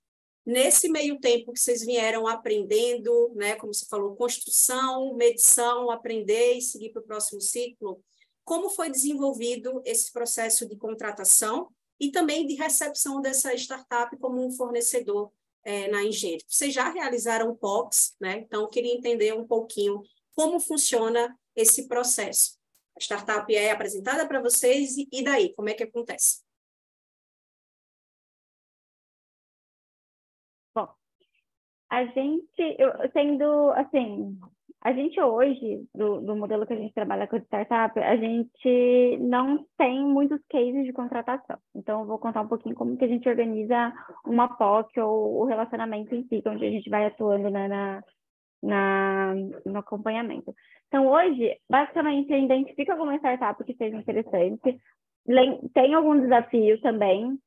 nesse meio tempo que vocês vieram aprendendo, né, como você falou, construção, medição, aprender e seguir para o próximo ciclo, como foi desenvolvido esse processo de contratação e também de recepção dessa startup como um fornecedor na Engenho? Vocês já realizaram POCs, né? Então, eu queria entender um pouquinho como funciona esse processo. A startup é apresentada para vocês e daí, como é que acontece? Bom, a gente hoje, do modelo que a gente trabalha com startup, a gente não tem muitos cases de contratação. Então, eu vou contar um pouquinho como que a gente organiza uma POC ou o relacionamento em si, onde a gente vai atuando, né, no acompanhamento. Então, hoje, basicamente, a gente identifica alguma startup que seja interessante, tem algum desafio também,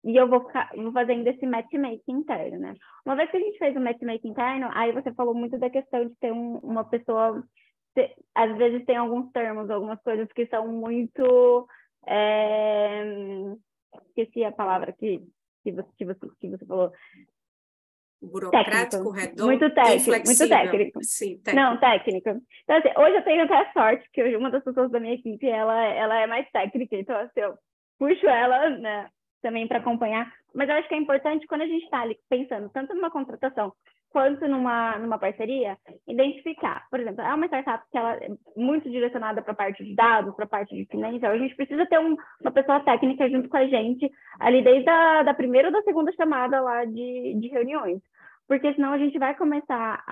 e eu vou fazendo esse matchmaking interno, né? Uma vez que a gente fez o matchmaking interno, aí você falou muito da questão de ter uma pessoa... Às vezes tem alguns termos, algumas coisas que são muito... Esqueci a palavra que você falou. Burocrático, redondo, muito técnico. Sim, técnico. Não, técnico. Então, assim, hoje eu tenho até a sorte que uma das pessoas da minha equipe, ela é mais técnica, então, assim, eu puxo ela, né, também para acompanhar. Mas eu acho que é importante, quando a gente está ali pensando tanto numa contratação quanto numa parceria, identificar. Por exemplo, é uma startup que ela é muito direcionada para a parte de dados, para a parte de finanças. A gente precisa ter uma pessoa técnica junto com a gente, ali desde a primeira ou da segunda chamada lá de reuniões. Porque senão a gente vai começar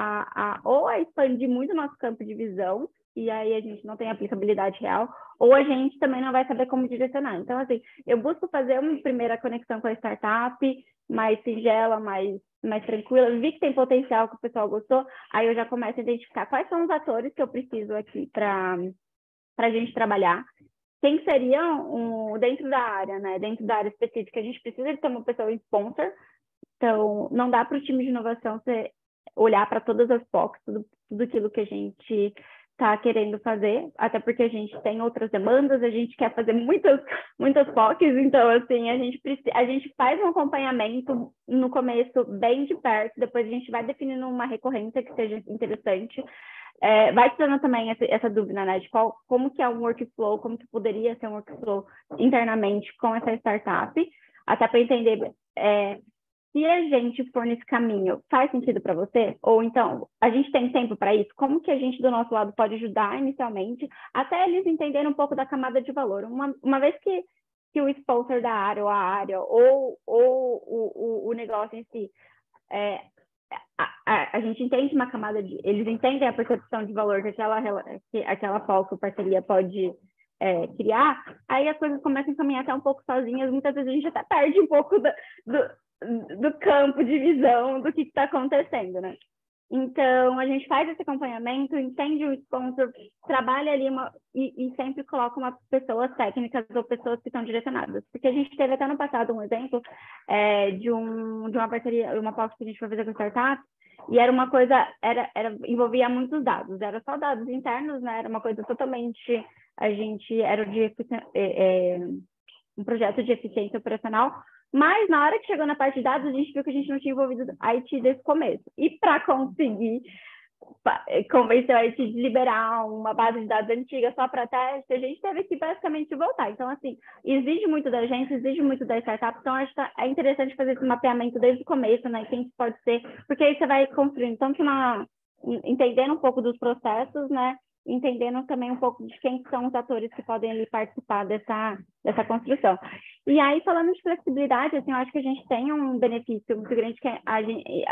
ou a expandir muito o nosso campo de visão, e aí a gente não tem aplicabilidade real, ou a gente também não vai saber como direcionar. Então, assim, eu busco fazer uma primeira conexão com a startup, mais singela, mais tranquila, vi que tem potencial, que o pessoal gostou, aí eu já começo a identificar quais são os atores que eu preciso aqui para a gente trabalhar, quem seria dentro da área, né? Dentro da área específica, a gente precisa de ter uma pessoa sponsor, então não dá para o time de inovação olhar para todas as POCs, tudo aquilo que a gente está querendo fazer, até porque a gente tem outras demandas, a gente quer fazer muitas POCs, então, assim, a gente faz um acompanhamento no começo bem de perto, depois a gente vai definindo uma recorrência que seja interessante, vai tirando também essa dúvida, né, de como que é um workflow, como que poderia ser um workflow internamente com essa startup, até para entender se a gente for nesse caminho, faz sentido para você? Ou então, a gente tem tempo para isso? Como que a gente, do nosso lado, pode ajudar inicialmente, até eles entenderem um pouco da camada de valor? Uma vez que o sponsor da área, ou a área, ou o negócio em si, a gente entende uma camada eles entendem a percepção de valor que aquela POC ou parceria pode criar, aí as coisas começam a caminhar até um pouco sozinhas, muitas vezes a gente até perde um pouco do campo de visão do que está acontecendo, né? Então, a gente faz esse acompanhamento, entende o sponsor, trabalha ali e sempre coloca umas pessoas técnicas ou pessoas que estão direcionadas. Porque a gente teve até no passado um exemplo de uma parceria, uma POC que a gente foi fazer com startup, e era uma coisa, envolvia muitos dados, era só dados internos, né? Era uma coisa totalmente, era um projeto de eficiência operacional, mas na hora que chegou na parte de dados, a gente viu que a gente não tinha envolvido a IT desde o começo. E para conseguir convencer a IT de liberar uma base de dados antiga só para teste, a gente teve que basicamente voltar. Então, assim, exige muito da gente, exige muito da startup, então acho que é interessante fazer esse mapeamento desde o começo, né? Quem pode ser, porque aí você vai construindo, tanto entendendo um pouco dos processos, né? Entendendo também um pouco de quem são os atores que podem ali participar dessa construção. E aí, falando de flexibilidade, assim, eu acho que a gente tem um benefício muito grande que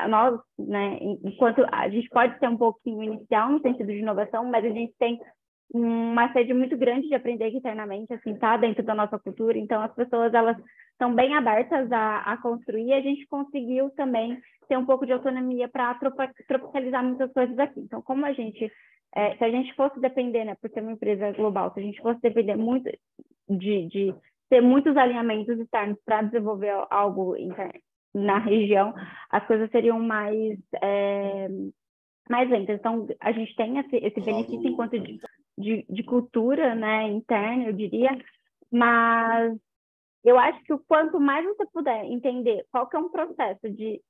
nós, né, enquanto a gente pode ser um pouquinho inicial no sentido de inovação, mas a gente tem uma sede muito grande de aprender internamente, assim, tá dentro da nossa cultura. Então, as pessoas, elas estão bem abertas a construir, e a gente conseguiu também ter um pouco de autonomia para tropicalizar muitas coisas aqui. Então, como a gente, se a gente fosse depender, né, por ser uma empresa global, se a gente fosse depender muito de ter muitos alinhamentos externos para desenvolver algo na região, as coisas seriam mais lentas. Então, a gente tem esse benefício enquanto de cultura, né, interna, eu diria, mas eu acho que o quanto mais você puder entender qual que é um processo de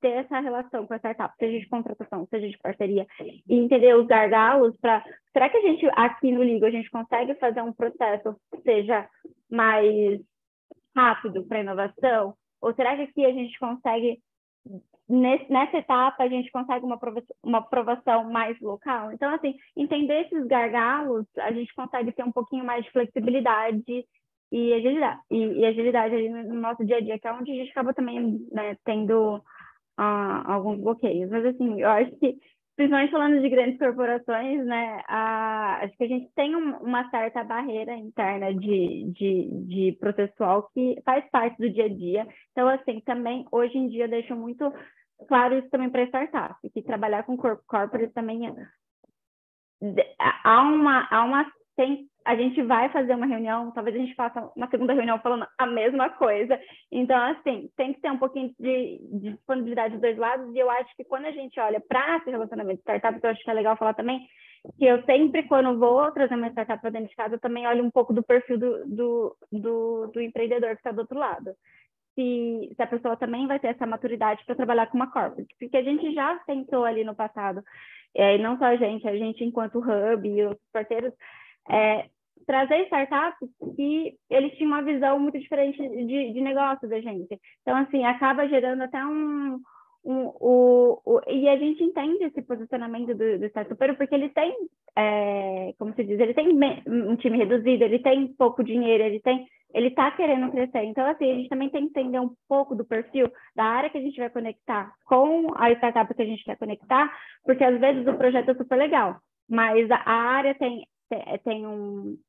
ter essa relação com a startup, seja de contratação, seja de parceria, e entender os gargalos será que a gente, aqui no Ligo, a gente consegue fazer um processo que seja mais rápido para inovação? Ou será que aqui a gente consegue, nessa etapa, a gente consegue uma aprovação mais local? Então, assim, entender esses gargalos, a gente consegue ter um pouquinho mais de flexibilidade e agilidade ali no nosso dia a dia, que é onde a gente acaba também, né, tendo alguns bloqueios. Mas, assim, eu acho que, principalmente falando de grandes corporações, né, acho que a gente tem uma certa barreira interna de processual que faz parte do dia a dia. Então, assim, também, hoje em dia, eu deixo muito claro isso também para startup, que trabalhar com corporate também a gente vai fazer uma reunião, talvez a gente faça uma segunda reunião falando a mesma coisa. Então, assim, tem que ter um pouquinho de disponibilidade dos dois lados, e eu acho que quando a gente olha para esse relacionamento de startup, eu acho que é legal falar também, que eu sempre, quando vou trazer uma startup para dentro de casa, eu também olho um pouco do perfil do empreendedor que está do outro lado. Se a pessoa também vai ter essa maturidade para trabalhar com uma corporate, porque a gente já tentou ali no passado, e não só a gente enquanto hub e os parceiros, trazer startups que eles tinham uma visão muito diferente de negócio da gente. Então, assim, acaba gerando até e a gente entende esse posicionamento do startupeiro, porque ele tem, como se diz, ele tem um time reduzido, ele tem pouco dinheiro, ele está querendo crescer. Então, assim, a gente também tem que entender um pouco do perfil da área que a gente vai conectar com a startup que a gente quer conectar, porque às vezes o projeto é super legal, mas a área tem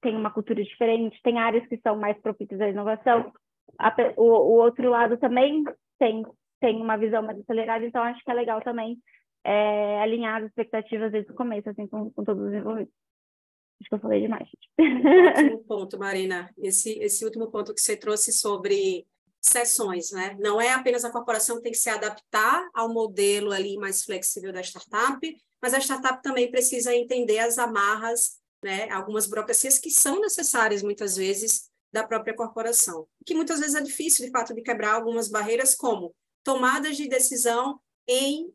uma cultura diferente, tem áreas que são mais propícias à inovação, o outro lado também tem uma visão mais acelerada, então acho que é legal também alinhar as expectativas desde o começo, assim, com todos os envolvidos. Acho que eu falei demais, gente. Ótimo ponto, Marina. Esse último ponto que você trouxe sobre sessões, né? Não é apenas a corporação que tem que se adaptar ao modelo ali mais flexível da startup, mas a startup também precisa entender as amarras, né? Algumas burocracias que são necessárias, muitas vezes, da própria corporação. Que muitas vezes é difícil, de fato, de quebrar algumas barreiras, como tomadas de decisão em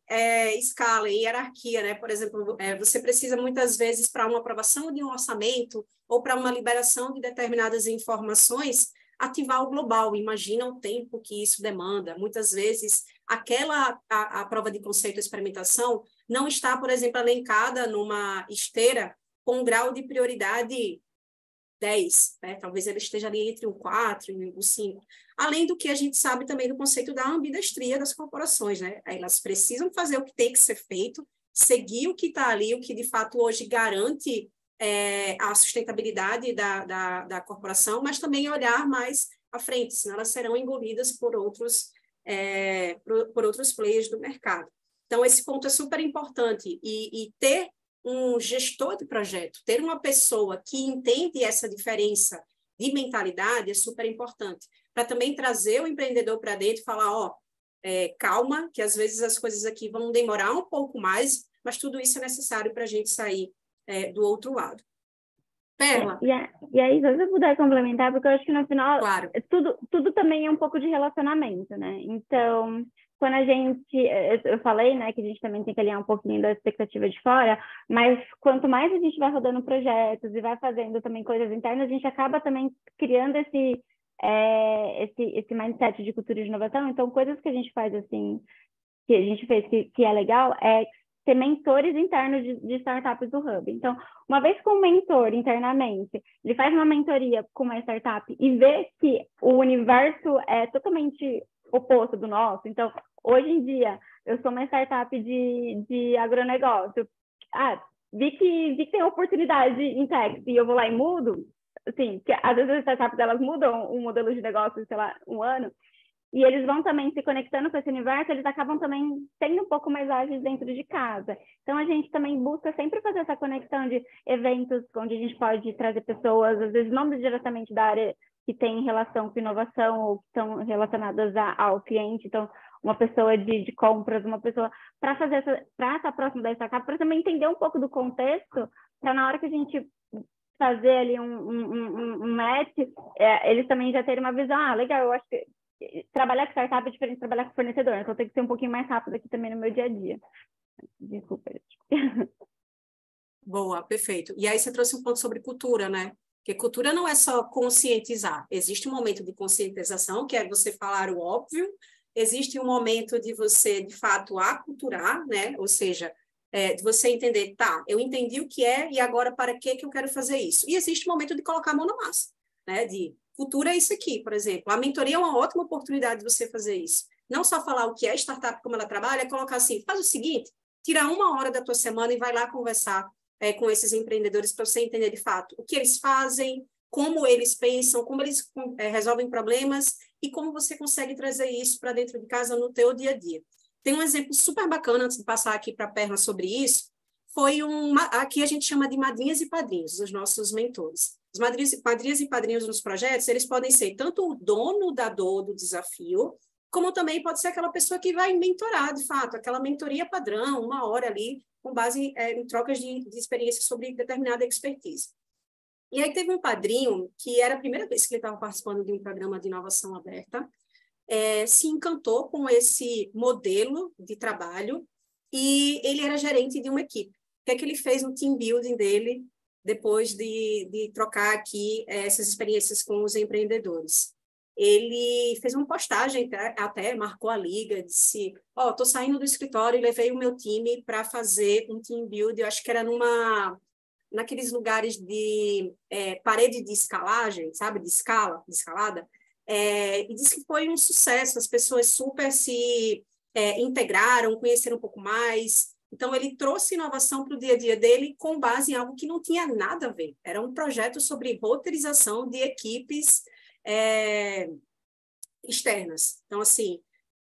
escala, em hierarquia, né? Por exemplo, você precisa muitas vezes para uma aprovação de um orçamento ou para uma liberação de determinadas informações, ativar o global. Imagina o tempo que isso demanda. Muitas vezes, a prova de conceito e experimentação não está, por exemplo, elencada numa esteira com um grau de prioridade 10, né? Talvez ele esteja ali entre o 4 e o 5. Além do que a gente sabe também do conceito da ambidestria das corporações, né? Elas precisam fazer o que tem que ser feito, seguir o que está ali, o que de fato hoje garante a sustentabilidade da corporação, mas também olhar mais à frente, senão elas serão engolidas por outros players do mercado. Então, esse ponto é super importante, e ter um gestor de projeto, ter uma pessoa que entende essa diferença de mentalidade é super importante, para também trazer o empreendedor para dentro e falar, calma, que às vezes as coisas aqui vão demorar um pouco mais, mas tudo isso é necessário para a gente sair do outro lado. Perla. E aí, se eu puder complementar, porque eu acho que no final, claro, tudo também é um pouco de relacionamento, né? Então, quando eu falei, né, que a gente também tem que alinhar um pouquinho da expectativa de fora, mas quanto mais a gente vai rodando projetos e vai fazendo também coisas internas, a gente acaba também criando esse mindset de cultura de inovação. Então, coisas que a gente faz assim, que a gente fez que é legal, ter mentores internos de startups do Hub. Então, uma vez que um mentor internamente, ele faz uma mentoria com uma startup e vê que o universo é totalmente oposto do nosso. Então, hoje em dia, eu sou uma startup de agronegócio. Vi que tem oportunidade em tech e eu vou lá e mudo. Assim, que às vezes as startups elas mudam um modelo de negócio, sei lá, um ano, e eles vão também se conectando com esse universo, eles acabam também sendo um pouco mais ágeis dentro de casa. Então, a gente também busca sempre fazer essa conexão de eventos onde a gente pode trazer pessoas, às vezes não diretamente da área que tem relação com inovação ou que estão relacionadas ao cliente. Então, uma pessoa de compras, uma pessoa para estar próximo da startup, para também entender um pouco do contexto, para na hora que a gente fazer ali um match, eles também já terem uma visão, legal, eu acho que trabalhar com startup é diferente de trabalhar com fornecedor, então tem que ser um pouquinho mais rápido aqui também no meu dia a dia. Desculpa. Boa, perfeito. E aí você trouxe um ponto sobre cultura, né? Porque cultura não é só conscientizar. Existe um momento de conscientização, que é você falar o óbvio, existe um momento de você, de fato, aculturar, né? Ou seja, de você entender, tá, eu entendi o que é e agora para que eu quero fazer isso? E existe um momento de colocar a mão na massa, né? De cultura é isso aqui, por exemplo. A mentoria é uma ótima oportunidade de você fazer isso. Não só falar o que é startup, como ela trabalha, é colocar assim, faz o seguinte, tira 1 hora da tua semana e vai lá conversar com esses empreendedores para você entender de fato o que eles fazem, como eles pensam, como eles resolvem problemas e como você consegue trazer isso para dentro de casa no teu dia a dia. Tem um exemplo super bacana, antes de passar aqui para a Perla sobre isso, foi aqui a gente chama de madrinhas e padrinhos, os nossos mentores. Os madrinhas e padrinhos nos projetos, eles podem ser tanto o dono da dor do desafio, como também pode ser aquela pessoa que vai mentorar, de fato, aquela mentoria padrão, 1 hora ali, com base em trocas de experiência sobre determinada expertise. E aí teve um padrinho, que era a primeira vez que ele estava participando de um programa de inovação aberta, se encantou com esse modelo de trabalho e ele era gerente de uma equipe. O que é que ele fez no team building dele, depois de trocar aqui essas experiências com os empreendedores? Ele fez uma postagem, até marcou a liga, disse, estou saindo do escritório e levei o meu time para fazer um team building, eu acho que era naqueles lugares de parede de escalagem, sabe, de escalada, e disse que foi um sucesso, as pessoas super se integraram, conheceram um pouco mais. Então, ele trouxe inovação para o dia a dia dele com base em algo que não tinha nada a ver. Era um projeto sobre roteirização de equipes externas. Então, assim,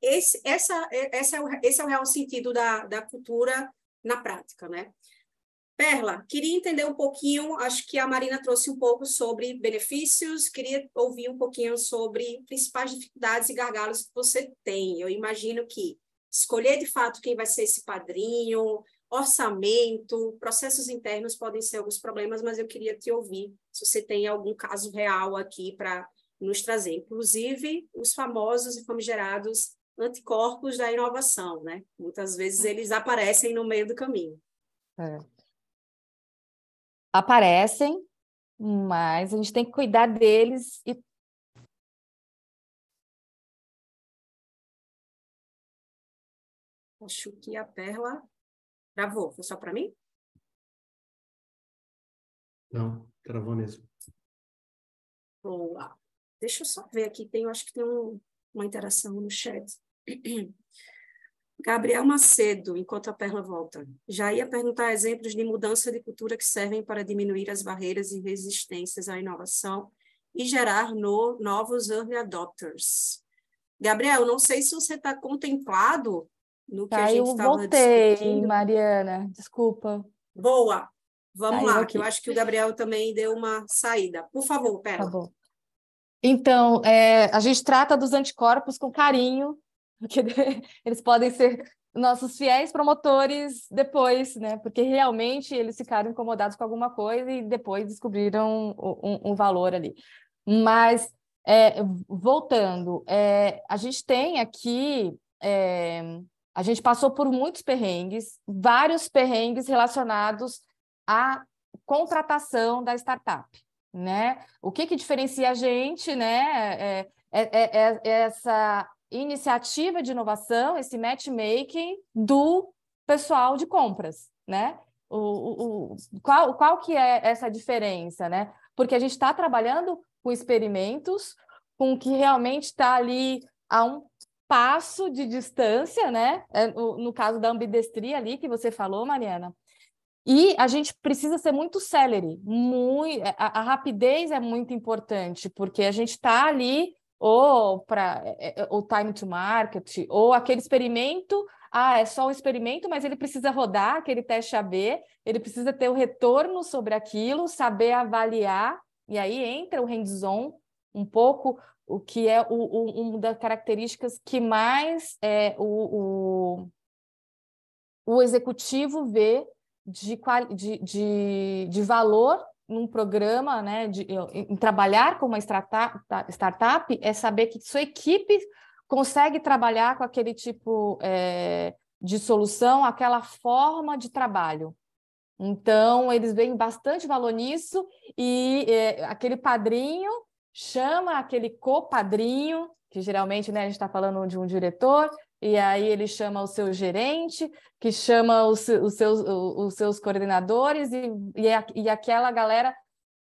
esse é o real sentido da cultura na prática, né? Perla, queria entender um pouquinho, acho que a Marina trouxe um pouco sobre benefícios, queria ouvir um pouquinho sobre principais dificuldades e gargalos que você tem. Eu imagino que escolher de fato quem vai ser esse padrinho, orçamento, processos internos podem ser alguns problemas, mas eu queria te ouvir se você tem algum caso real aqui para nos trazer, inclusive os famosos e famigerados anticorpos da inovação, né? Muitas vezes eles aparecem no meio do caminho. Aparecem, mas a gente tem que cuidar deles e acho que a Perla travou. Foi só para mim? Não, travou mesmo. Boa. Deixa eu só ver aqui, acho que tem uma interação no chat. Gabriel Macedo, enquanto a Perla volta. Já ia perguntar exemplos de mudança de cultura que servem para diminuir as barreiras e resistências à inovação e gerar novos early adopters. Gabriel, não sei se você está contemplado no que a gente estava discutindo. Mariana, desculpa. Boa, vamos lá, que eu acho que o Gabriel também deu uma saída. Por favor, Perla. Tá bom. Então, a gente trata dos anticorpos com carinho, porque eles podem ser nossos fiéis promotores depois, né? Porque realmente eles ficaram incomodados com alguma coisa e depois descobriram um valor ali. Mas, voltando, a gente tem aqui... a gente passou por muitos perrengues, vários perrengues relacionados à contratação da startup, né? O que diferencia a gente, né? Essa iniciativa de inovação, esse matchmaking do pessoal de compras, né? Qual que é essa diferença, né? Porque a gente está trabalhando com experimentos, com o que realmente está ali a um passo de distância, né? No caso da ambidestria ali que você falou, Mariana. E a gente precisa ser muito célere, a rapidez é muito importante, porque a gente está ali ou para o time to market, ou aquele experimento, é só um experimento, mas ele precisa rodar aquele teste AB, ele precisa ter o retorno sobre aquilo, saber avaliar, e aí entra o hands-on, um pouco o que é uma das características que mais o executivo vê de valor num programa, né, em trabalhar com uma startup, é saber que sua equipe consegue trabalhar com aquele tipo de solução, aquela forma de trabalho. Então, eles veem bastante valor nisso e aquele padrinho chama aquele copadrinho, que geralmente, né, a gente está falando de um diretor, e aí ele chama o seu gerente, que chama os seus coordenadores, e aquela galera,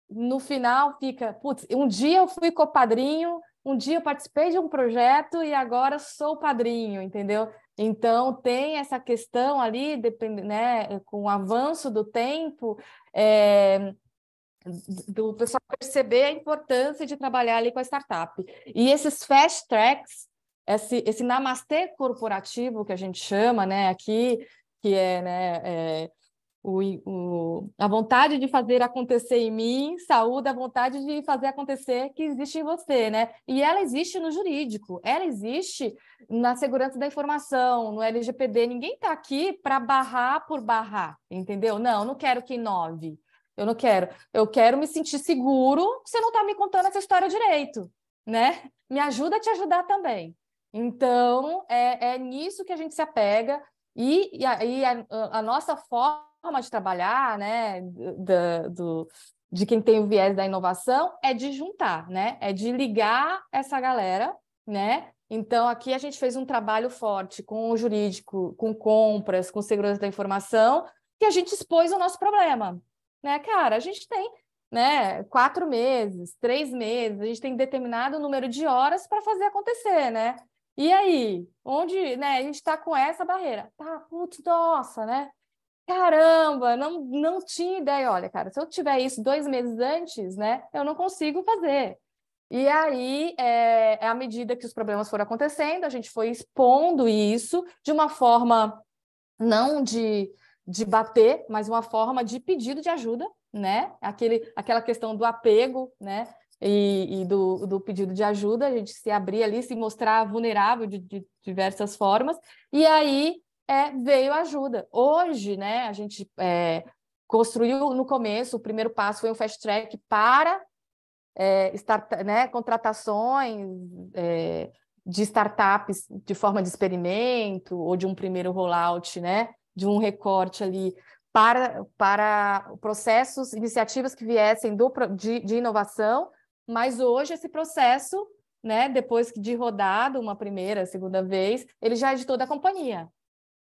no final, fica, putz, um dia eu fui copadrinho, um dia eu participei de um projeto e agora sou padrinho, entendeu? Então, tem essa questão ali, né, com o avanço do tempo, do pessoal perceber a importância de trabalhar ali com a startup. E esses fast tracks, esse namastê corporativo que a gente chama, né, aqui, que é, né, a vontade de fazer acontecer em mim, saúde a vontade de fazer acontecer que existe em você, né? E ela existe no jurídico, ela existe na segurança da informação, no LGPD. Ninguém está aqui para barrar por barrar, entendeu? Não quero que inove. Eu não quero. Eu quero me sentir seguro, você não está me contando essa história direito, né? Me ajuda a te ajudar também. Então, é nisso que a gente se apega e a nossa forma de trabalhar, né, de quem tem o viés da inovação é de juntar, né? É de ligar essa galera, né? Então, aqui a gente fez um trabalho forte com o jurídico, com compras, com segurança da informação, que a gente expôs o nosso problema, né? Cara, a gente tem, né, 4 meses, 3 meses, a gente tem determinado número de horas para fazer acontecer, né? E aí, onde, né, a gente está com essa barreira? Tá, putz, nossa, né? Caramba, não tinha ideia. Olha, cara, se eu tiver isso 2 meses antes, né, eu não consigo fazer. E aí, à medida que os problemas foram acontecendo, a gente foi expondo isso de uma forma não de bater, mas uma forma de pedido de ajuda, né? Aquela questão do apego, né? E do pedido de ajuda, a gente se abrir ali, se mostrar vulnerável de diversas formas, e aí veio a ajuda. Hoje, né, a gente construiu no começo, o primeiro passo foi um fast track para contratações de startups de forma de experimento ou de um primeiro rollout, né, de um recorte ali para processos, iniciativas que viessem de inovação, mas hoje esse processo, né, depois de rodado uma primeira, segunda vez, ele já é de toda a companhia.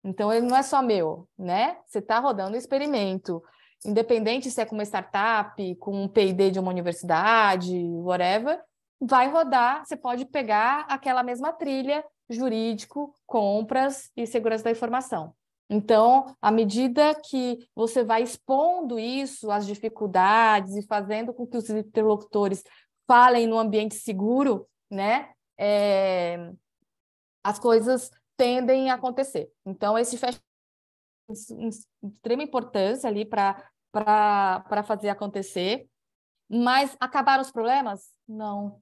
Então, ele não é só meu, né? Você está rodando um experimento, independente se é com uma startup, com um P&D de uma universidade, whatever, vai rodar, você pode pegar aquela mesma trilha, jurídico, compras e segurança da informação. Então, à medida que você vai expondo isso, as dificuldades e fazendo com que os interlocutores falem no ambiente seguro, né? As coisas tendem a acontecer. Então, esse fast extrema importância ali para fazer acontecer. Mas acabaram os problemas? Não.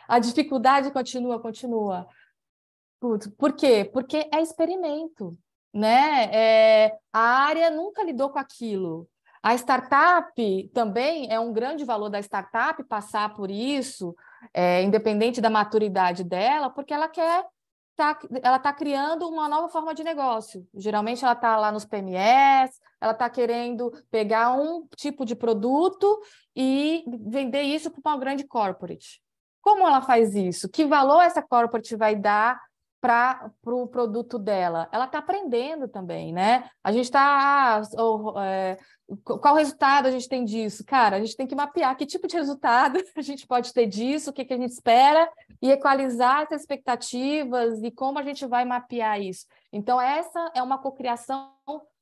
A dificuldade continua. Por quê? Porque é experimento, né? A área nunca lidou com aquilo. A startup também é um grande valor da startup passar por isso, independente da maturidade dela, porque ela está criando uma nova forma de negócio. Geralmente ela está lá nos PMEs, ela está querendo pegar um tipo de produto e vender isso para uma grande corporate. Como ela faz isso? Que valor essa corporate vai dar para o produto dela? Ela está aprendendo também, né? A gente está... qual resultado a gente tem disso? Cara, a gente tem que mapear que tipo de resultado a gente pode ter disso, o que a gente espera, e equalizar as expectativas e como a gente vai mapear isso. Então, essa é uma cocriação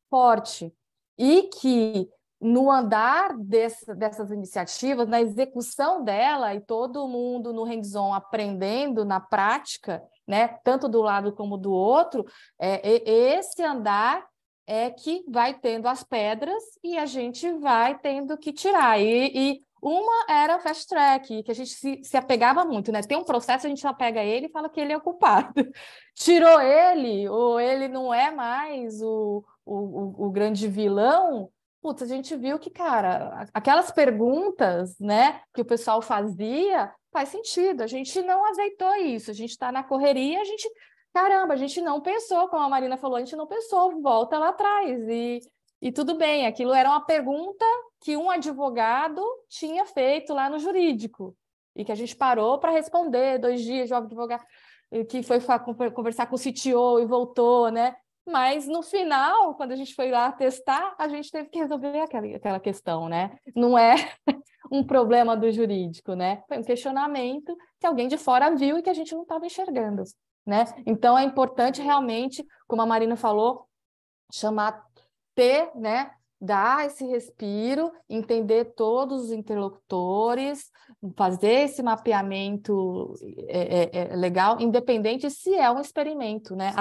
forte. E que no andar dessas iniciativas, na execução dela, e todo mundo no hands-on aprendendo na prática, né, tanto do lado como do outro, esse andar é que vai tendo as pedras e a gente vai tendo que tirar. E uma era o fast track, que a gente se apegava muito, né? Tem um processo, a gente se apega a ele e fala que ele é o culpado. Tirou ele, ou ele não é mais o grande vilão. Putz, a gente viu que, cara, aquelas perguntas, né, que o pessoal fazia, faz sentido. A gente não azeitou isso. A gente está na correria, caramba, a gente não pensou, como a Marina falou, a gente não pensou, volta lá atrás. E tudo bem, aquilo era uma pergunta que um advogado tinha feito lá no jurídico e que a gente parou para responder 2 dias, o advogado que foi conversar com o CTO e voltou, né? Mas no final, quando a gente foi lá testar, a gente teve que resolver aquela questão, né? Não é um problema do jurídico, né? Foi um questionamento que alguém de fora viu e que a gente não estava enxergando, né? Então é importante realmente, como a Marina falou, né? Dar esse respiro, entender todos os interlocutores, fazer esse mapeamento legal, independente se é um experimento, né?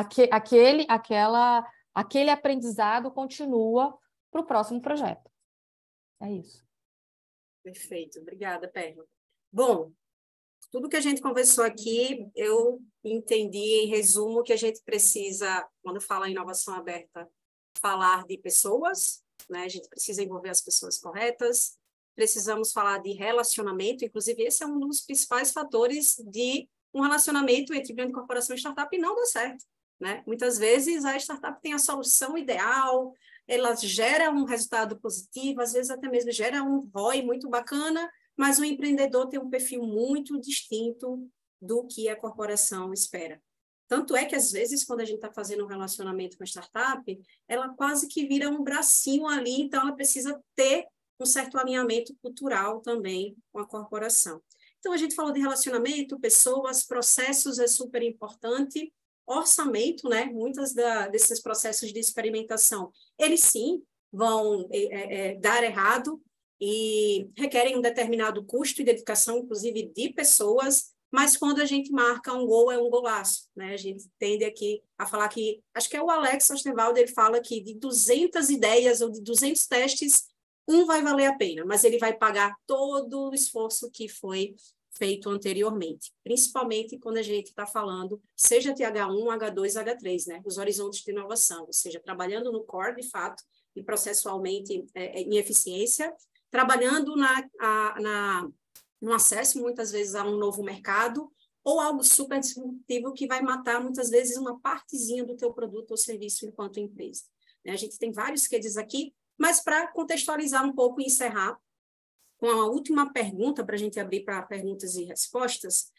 Aquele aprendizado continua para o próximo projeto. É isso. Perfeito, obrigada, Perla. Bom, tudo que a gente conversou aqui, eu entendi, em resumo, que a gente precisa, quando fala em inovação aberta, falar de pessoas, né? A gente precisa envolver as pessoas corretas, precisamos falar de relacionamento, inclusive esse é um dos principais fatores de um relacionamento entre grande corporação e startup não dar certo, né? Muitas vezes a startup tem a solução ideal, ela gera um resultado positivo, às vezes até mesmo gera um ROI muito bacana, mas o empreendedor tem um perfil muito distinto do que a corporação espera. Tanto é que, às vezes, quando a gente está fazendo um relacionamento com a startup, ela quase que vira um bracinho ali, então ela precisa ter um certo alinhamento cultural também com a corporação. Então, a gente falou de relacionamento, pessoas, processos é super importante, orçamento, né? Muitos desses processos de experimentação, eles sim vão dar errado e requerem um determinado custo e dedicação, inclusive de pessoas, mas quando a gente marca um gol, é um golaço, né? A gente tende aqui a falar que, acho que é o Alex Osterwalder, ele fala que de 200 ideias ou de 200 testes, um vai valer a pena, mas ele vai pagar todo o esforço que foi feito anteriormente, principalmente quando a gente está falando, seja de H1, H2, H3, né? Os horizontes de inovação, ou seja, trabalhando no core, de fato, e processualmente em eficiência, trabalhando no acesso, muitas vezes, a um novo mercado, ou algo super disruptivo que vai matar, muitas vezes, uma partezinha do teu produto ou serviço enquanto empresa. A gente tem vários cases aqui, mas para contextualizar um pouco e encerrar, com a última pergunta, para a gente abrir para perguntas e respostas,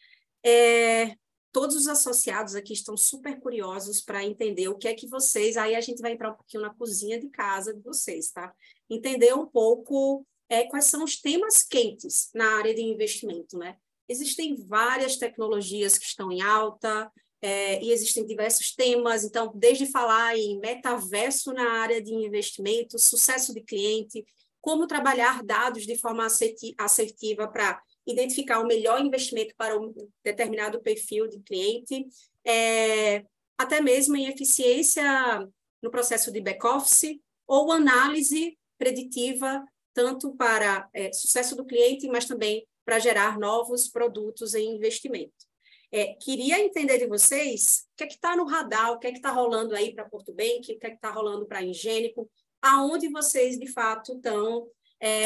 todos os associados aqui estão super curiosos para entender o que é que vocês, aí a gente vai entrar um pouquinho na cozinha de casa de vocês, tá? Entender um pouco quais são os temas quentes na área de investimento, né? Existem várias tecnologias que estão em alta, e existem diversos temas, então, desde falar em metaverso na área de investimento, sucesso de cliente, como trabalhar dados de forma assertiva para identificar o melhor investimento para um determinado perfil de cliente, até mesmo em eficiência no processo de back-office ou análise preditiva, tanto para sucesso do cliente, mas também para gerar novos produtos em investimento. Queria entender de vocês o que é que está no radar, o que é que está rolando aí para Porto Bank, o que é que está rolando para a Ingênico, aonde vocês, de fato, estão,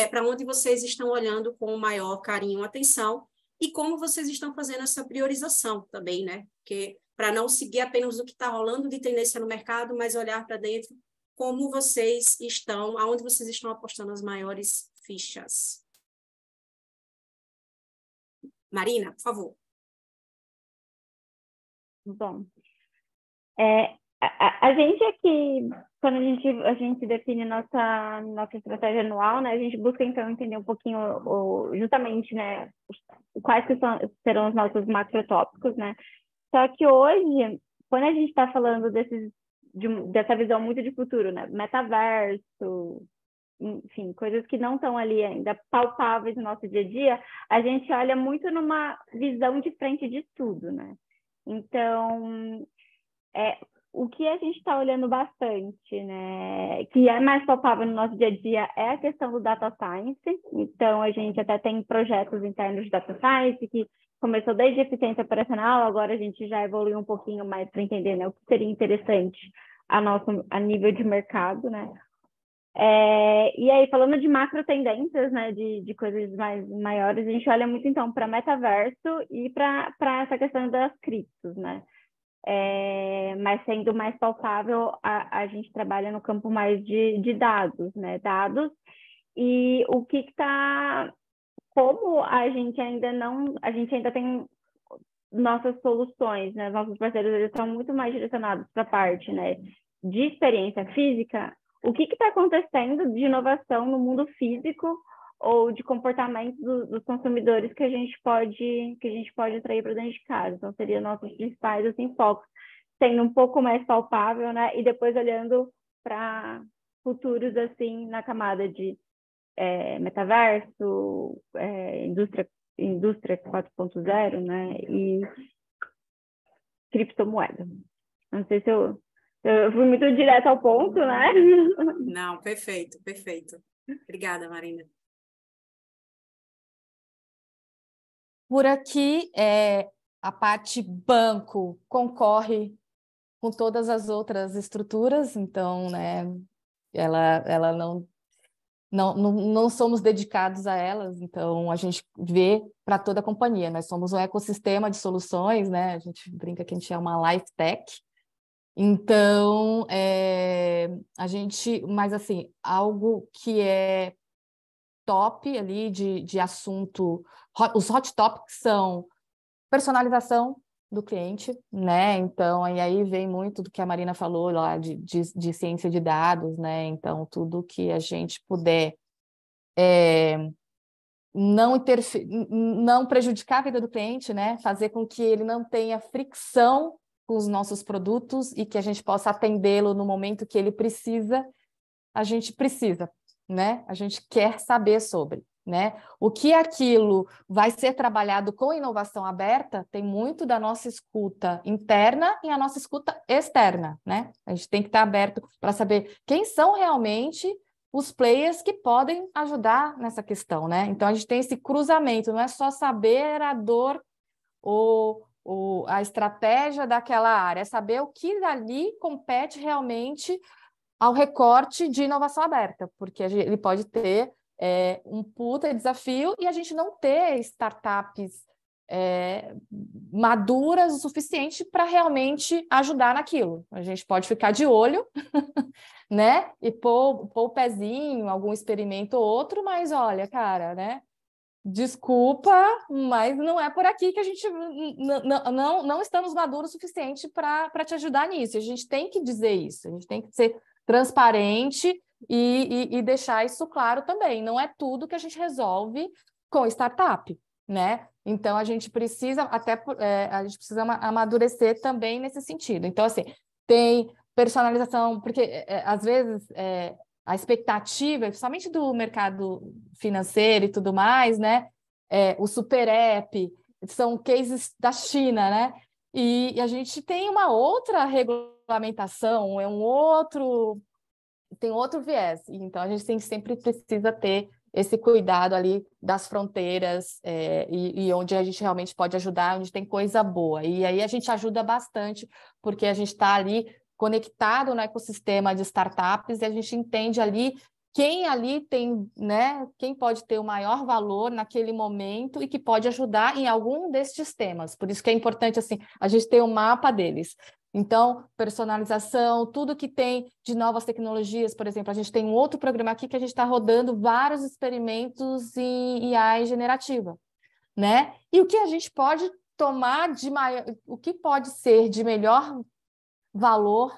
para onde vocês estão olhando com maior carinho e atenção, e como vocês estão fazendo essa priorização também, né? Porque para não seguir apenas o que está rolando de tendência no mercado, mas olhar para dentro, como vocês estão, aonde vocês estão apostando as maiores fichas. Marina, por favor. Bom, A gente aqui, quando a gente define nossa estratégia anual, né, a gente busca, então, entender um pouquinho, justamente, né, quais que serão os nossos macrotópicos, né? Só que hoje, quando a gente está falando dessa visão muito de futuro, né, metaverso, enfim, coisas que não estão ali ainda palpáveis no nosso dia a dia, a gente olha muito numa visão de frente de tudo, né? Então, o que a gente está olhando bastante, né, que é mais palpável no nosso dia a dia, é a questão do data science. Então, a gente até tem projetos internos de data science que começou desde eficiência operacional, agora a gente já evoluiu um pouquinho mais para entender, né, o que seria interessante a nível de mercado, né? E aí, falando de macro tendências, né, de coisas maiores, a gente olha muito, então, para metaverso e para essa questão das criptos, né? Mas sendo mais palpável, a gente trabalha no campo mais de dados, né? Dados e o que está... Como a gente ainda tem nossas soluções, né? Nossos parceiros, eles estão muito mais direcionados para a parte, né, de experiência física. O que está acontecendo de inovação no mundo físico ou de comportamento dos consumidores que a gente pode atrair para dentro de casa? Então, seriam nossos principais, assim, focos, sendo um pouco mais palpável, né? E depois olhando para futuros, assim, na camada de metaverso, indústria 4.0, né? E criptomoeda. Não sei se eu fui muito direto ao ponto, né? Não, perfeito. Obrigada, Marina. Por aqui, a parte banco concorre com todas as outras estruturas, então, né, ela não somos dedicados a elas, então a gente vê para toda a companhia. Nós somos um ecossistema de soluções, né? A gente brinca que a gente é uma life tech. Então, mas assim, algo que é top ali de assunto, os hot topics são personalização do cliente, né? Então, aí vem muito do que a Marina falou lá de ciência de dados, né? Então, tudo que a gente puder não prejudicar a vida do cliente, né? Fazer com que ele não tenha fricção com os nossos produtos e que a gente possa atendê-lo no momento que ele precisa, a gente precisa, né? A gente quer saber sobre, né? O que aquilo vai ser trabalhado com inovação aberta tem muito da nossa escuta interna e a nossa escuta externa, né? A gente tem que estar aberto para saber quem são realmente os players que podem ajudar nessa questão, né? Então, a gente tem esse cruzamento, não é só saber a dor ou a estratégia daquela área, é saber o que dali compete realmente ao recorte de inovação aberta, porque ele pode ter um puta desafio e a gente não ter startups maduras o suficiente para realmente ajudar naquilo. A gente pode ficar de olho, né? E pôr o pezinho, algum experimento ou outro, mas olha, cara, né? Desculpa, mas não é por aqui que a gente não estamos maduros o suficiente para te ajudar nisso. A gente tem que dizer isso, a gente tem que ser transparente e deixar isso claro também. Não é tudo que a gente resolve com startup, né? Então a gente precisa a gente precisa amadurecer também nesse sentido. Então, assim, tem personalização, porque às vezes a expectativa, principalmente do mercado financeiro e tudo mais, né? O super app, são cases da China, né? E a gente tem uma outra regulamentação, tem outro viés. Então, a gente sempre precisa ter esse cuidado ali das fronteiras e onde a gente realmente pode ajudar, onde tem coisa boa. E aí a gente ajuda bastante, porque a gente está ali conectado no ecossistema de startups e a gente entende ali quem ali tem, né, quem pode ter o maior valor naquele momento e que pode ajudar em algum destes temas. Por isso que é importante, assim, a gente ter um mapa deles. Então, personalização, tudo que tem de novas tecnologias, por exemplo, a gente tem um outro programa aqui que a gente está rodando vários experimentos em AI generativa, né? E o que a gente pode tomar o que pode ser de melhor valor,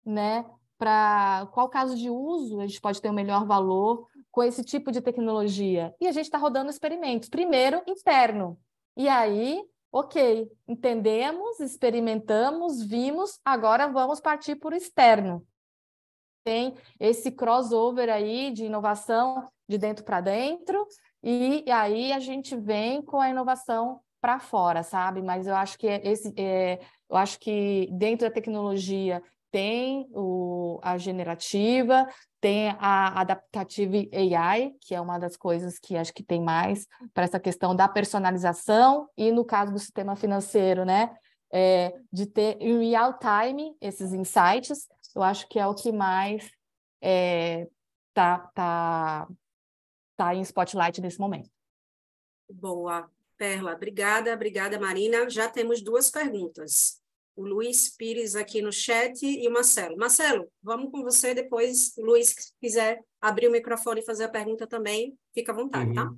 né? Para qual caso de uso a gente pode ter o melhor valor com esse tipo de tecnologia. E a gente está rodando experimentos. Primeiro, interno. E aí, ok, entendemos, experimentamos, vimos, agora vamos partir para o externo. Tem esse crossover aí de inovação de dentro para dentro, e aí a gente vem com a inovação para fora, sabe? Mas eu acho que eu acho que dentro da tecnologia tem a generativa, tem a Adaptative AI, que é uma das coisas que acho que tem mais para essa questão da personalização, e no caso do sistema financeiro, né? De ter em real time esses insights, eu acho que é o que mais tá em spotlight nesse momento. Boa, Perla. Obrigada, Marina. Já temos 2 perguntas. O Luiz Pires aqui no chat e o Marcelo. Marcelo, vamos com você depois. O Luiz, se quiser abrir o microfone e fazer a pergunta também, fica à vontade, tá?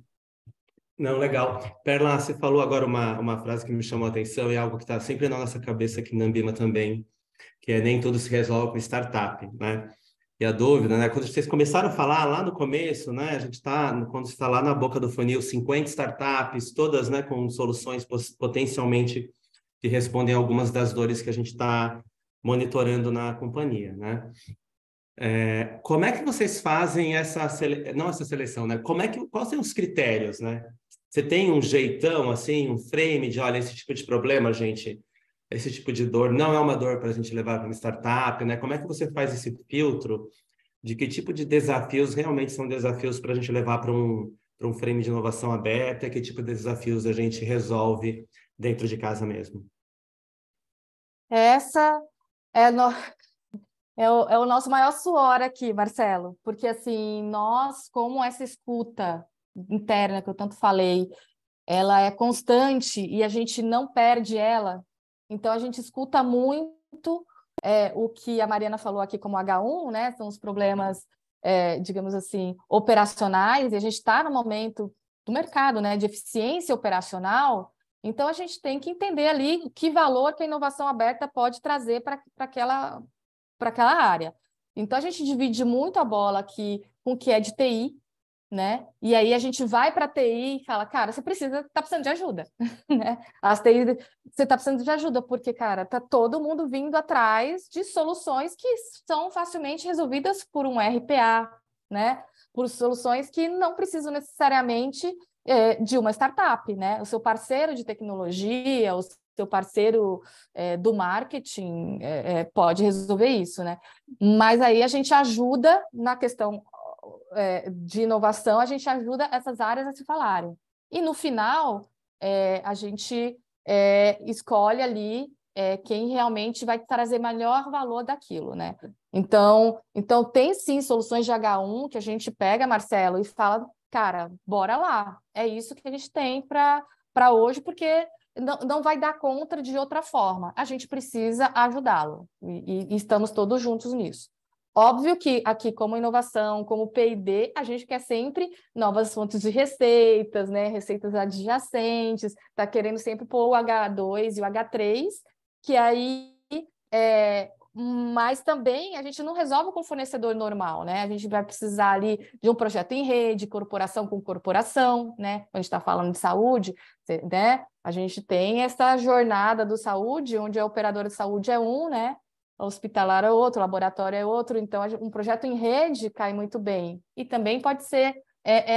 Não, legal. Perla, você falou agora uma frase que me chamou a atenção e é algo que está sempre na nossa cabeça aqui na Ambima também, que é nem tudo se resolve com startup, né? E a dúvida, né? Quando vocês começaram a falar lá no começo, né? Quando você está lá na boca do funil, 50 startups, todas, né, com soluções potencialmente que respondem a algumas das dores que a gente está monitorando na companhia, né? Como é que vocês fazem essa seleção, né? Quais são os critérios, né? Você tem um jeitão, assim, um frame de, olha, esse tipo de problema, gente, esse tipo de dor não é uma dor para a gente levar para uma startup, né? Como é que você faz esse filtro de que tipo de desafios realmente são desafios para a gente levar para um frame de inovação aberta, que tipo de desafios a gente resolve dentro de casa mesmo? Essa é o nosso maior suor aqui, Marcelo, porque assim, nós, como essa escuta interna que eu tanto falei, ela é constante e a gente não perde ela, então a gente escuta muito o que a Mariana falou aqui como H1, né? São os problemas, digamos assim, operacionais, e a gente está no momento do mercado, né, de eficiência operacional. Então, a gente tem que entender ali que valor que a inovação aberta pode trazer para aquela área. Então, a gente divide muito a bola aqui com o que é de TI, né? E aí a gente vai para a TI e fala, cara, você tá precisando de ajuda, né? As TI, você está precisando de ajuda, porque, cara, tá todo mundo vindo atrás de soluções que são facilmente resolvidas por um RPA, né? Por soluções que não precisam necessariamente de uma startup, né? O seu parceiro de tecnologia, o seu parceiro do marketing pode resolver isso, né? Mas aí a gente ajuda na questão de inovação, a gente ajuda essas áreas a se falarem. E no final, a gente escolhe ali quem realmente vai trazer melhor valor daquilo, né? Então tem sim soluções de H1 que a gente pega, Marcelo, e fala, cara, bora lá, é isso que a gente tem para hoje, porque não vai dar conta de outra forma. A gente precisa ajudá-lo e estamos todos juntos nisso. Óbvio que aqui, como inovação, como P&D, a gente quer sempre novas fontes de receitas, né? Receitas adjacentes, está querendo sempre pôr o H2 e o H3, que aí mas também a gente não resolve com o fornecedor normal, né? A gente vai precisar ali de um projeto em rede, corporação com corporação, né? Quando a gente está falando de saúde, né? A gente tem essa jornada do saúde, onde a operadora de saúde é um, né? O hospitalar é outro, o laboratório é outro, então um projeto em rede cai muito bem. E também pode ser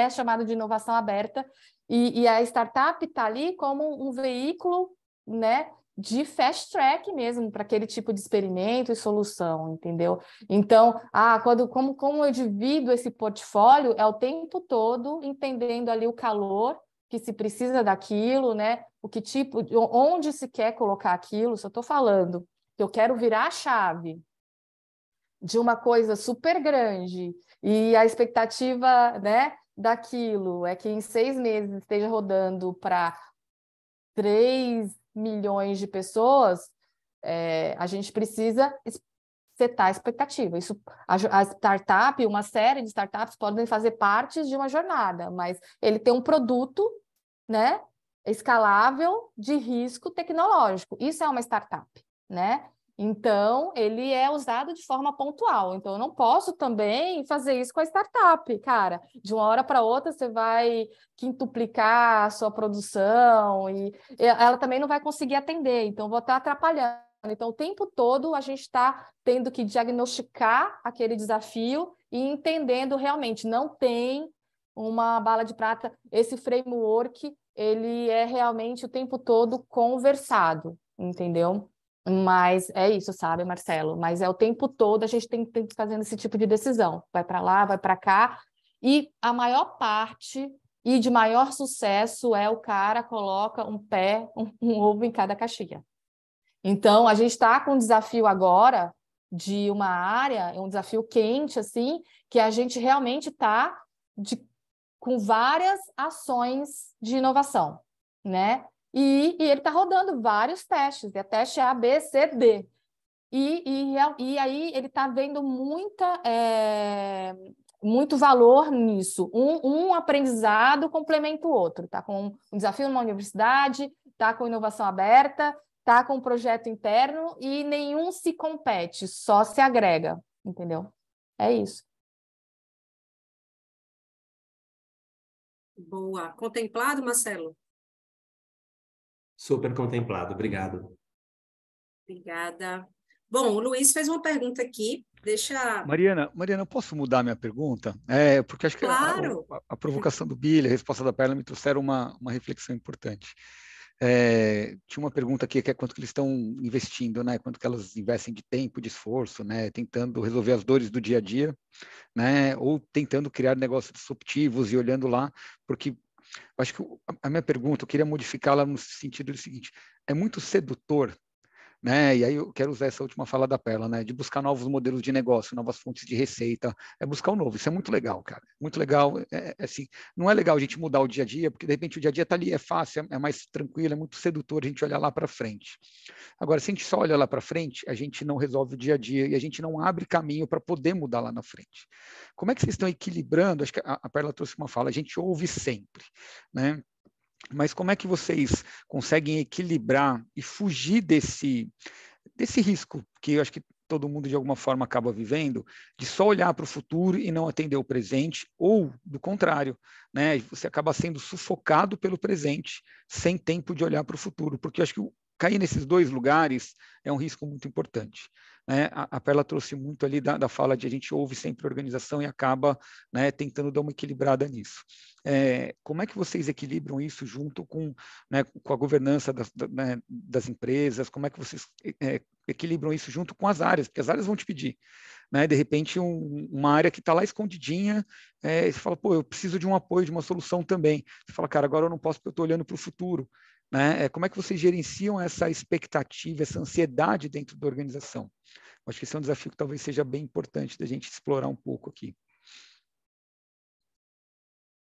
chamado de inovação aberta, e a startup está ali como um veículo, né, de fast track mesmo, para aquele tipo de experimento e solução, entendeu? Então, como eu divido esse portfólio, é o tempo todo entendendo ali o calor que se precisa daquilo, né? Onde se quer colocar aquilo. Se eu estou falando que eu quero virar a chave de uma coisa super grande e a expectativa, né, daquilo é que em 6 meses esteja rodando para 3 milhões de pessoas, a gente precisa setar a expectativa. A startup, uma série de startups podem fazer parte de uma jornada, mas ele tem um produto, né, escalável de risco tecnológico. Isso é uma startup, né? Então, ele é usado de forma pontual. Então, eu não posso também fazer isso com a startup. Cara, de uma hora para outra, você vai quintuplicar a sua produção e ela também não vai conseguir atender. Então, vou estar atrapalhando. Então, o tempo todo, a gente está tendo que diagnosticar aquele desafio e entendendo realmente, não tem uma bala de prata. Esse framework, ele é realmente o tempo todo conversado, entendeu? Mas é isso, sabe, Marcelo? Mas é o tempo todo a gente tem que estar fazendo esse tipo de decisão. Vai para lá, vai para cá. E a maior parte e de maior sucesso é o cara coloca um ovo em cada caixinha. Então, a gente está com um desafio agora de uma área, é um desafio quente, assim, que a gente realmente está com várias ações de inovação, né? E ele está rodando vários testes, é teste A, B, C, D. E aí ele está vendo muito valor nisso. Um aprendizado complementa o outro. Está com um desafio numa universidade, está com inovação aberta, está com um projeto interno e nenhum se compete, só se agrega, entendeu? É isso. Boa. Contemplado, Marcelo? Super contemplado, obrigado. Obrigada. Bom, o Luiz fez uma pergunta aqui. Deixa. Mariana, eu posso mudar minha pergunta? Porque acho que Claro. a provocação do Billy, a resposta da Perla me trouxeram uma reflexão importante. Tinha uma pergunta aqui que é quanto que eles estão investindo, né? Quanto que elas investem de tempo, de esforço, né? Tentando resolver as dores do dia a dia, né? Ou tentando criar negócios disruptivos e olhando lá, porque acho que a minha pergunta, eu queria modificá-la no sentido do seguinte: é muito sedutor, né? E aí eu quero usar essa última fala da Perla, né? De buscar novos modelos de negócio, novas fontes de receita, é buscar o novo. Isso é muito legal, cara. Muito legal. Assim, não é legal a gente mudar o dia a dia, porque de repente o dia a dia está ali, é fácil, é mais tranquilo, é muito sedutor a gente olhar lá para frente. Agora, se a gente só olha lá para frente, a gente não resolve o dia a dia e a gente não abre caminho para poder mudar lá na frente. Como é que vocês estão equilibrando? Acho que a Perla trouxe uma fala, a gente ouve sempre, né? Mas como é que vocês conseguem equilibrar e fugir desse risco que eu acho que todo mundo de alguma forma acaba vivendo, de só olhar para o futuro e não atender o presente, ou do contrário, né? Você acaba sendo sufocado pelo presente sem tempo de olhar para o futuro, porque eu acho que cair nesses dois lugares é um risco muito importante, né? A Perla trouxe muito ali da fala de a gente ouve sempre a organização e acaba, né, tentando dar uma equilibrada nisso. Como é que vocês equilibram isso junto com, né, com a governança das empresas? Como é que vocês equilibram isso junto com as áreas? Porque as áreas vão te pedir, né? De repente, uma área que está lá escondidinha, você fala, pô, eu preciso de um apoio, de uma solução também. Você fala, cara, agora eu não posso porque eu estou olhando para o futuro, né? Como é que vocês gerenciam essa expectativa, essa ansiedade dentro da organização? Acho que esse é um desafio que talvez seja bem importante da gente explorar um pouco aqui.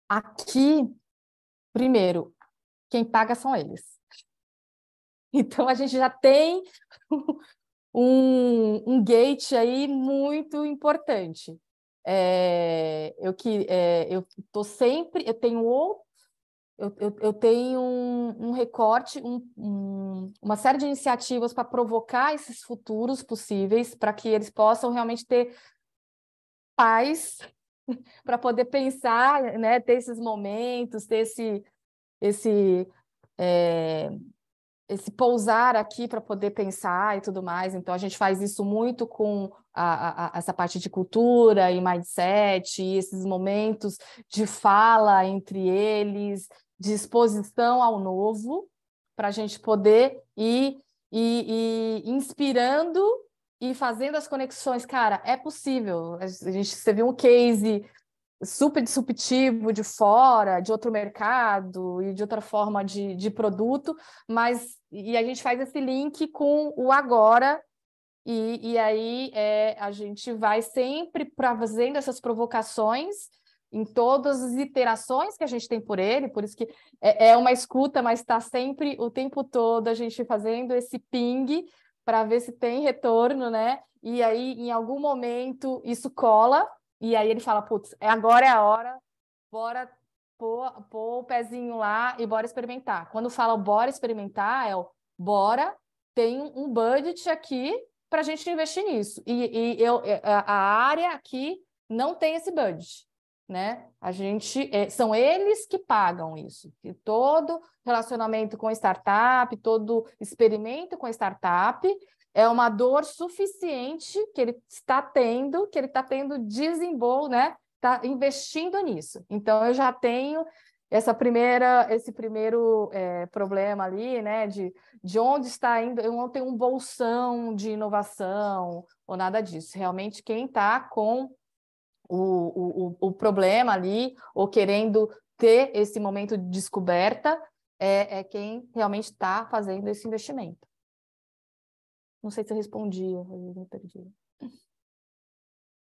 Aqui, primeiro, quem paga são eles. Então, a gente já tem um gate aí muito importante. Eu tô sempre, eu tenho um recorte, uma série de iniciativas para provocar esses futuros possíveis, para que eles possam realmente ter paz para poder pensar, né, ter esses momentos, ter esse pousar aqui para poder pensar e tudo mais. Então, a gente faz isso muito com essa parte de cultura e mindset, e esses momentos de fala entre eles, de exposição ao novo, para a gente poder ir inspirando e fazendo as conexões. Cara, é possível. Você viu um case super disruptivo de fora, de outro mercado e de outra forma de produto, e a gente faz esse link com o agora, e aí a gente vai sempre fazendo essas provocações em todas as iterações que a gente tem por ele, por isso que é uma escuta, mas está sempre, o tempo todo, a gente fazendo esse ping para ver se tem retorno, né? E aí, em algum momento, isso cola, e aí ele fala, putz, agora é a hora, bora pôr o pezinho lá e bora experimentar. Quando fala bora experimentar, bora, tem um budget aqui para a gente investir nisso. A área aqui não tem esse budget, né? São eles que pagam isso. E todo relacionamento com startup, todo experimento com startup é uma dor suficiente que ele está tendo desembolso, né? Está investindo nisso. Então, eu já tenho esse primeiro problema ali, né? De onde está indo, eu não tenho um bolsão de inovação ou nada disso. Realmente, quem está com o problema ali, ou querendo ter esse momento de descoberta, é quem realmente está fazendo esse investimento. Não sei se eu respondi, eu me perdi.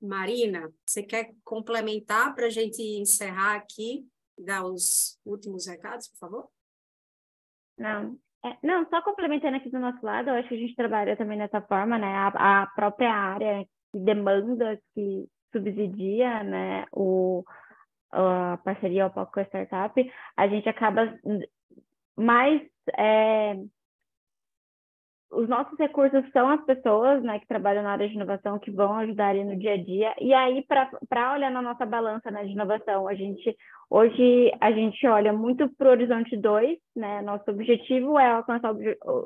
Marina, você quer complementar para a gente encerrar aqui, dar os últimos recados, por favor? Não, só complementando aqui do nosso lado, eu acho que a gente trabalha também dessa forma, né? A própria área que demanda, que subsidia, né, a parceria com a startup, a gente acaba mais... os nossos recursos são as pessoas, né, que trabalham na área de inovação, que vão ajudar ali no dia a dia. E aí, para olhar na nossa balança, né, de inovação, hoje a gente olha muito para o Horizonte 2, né? Nosso objetivo é alcançar o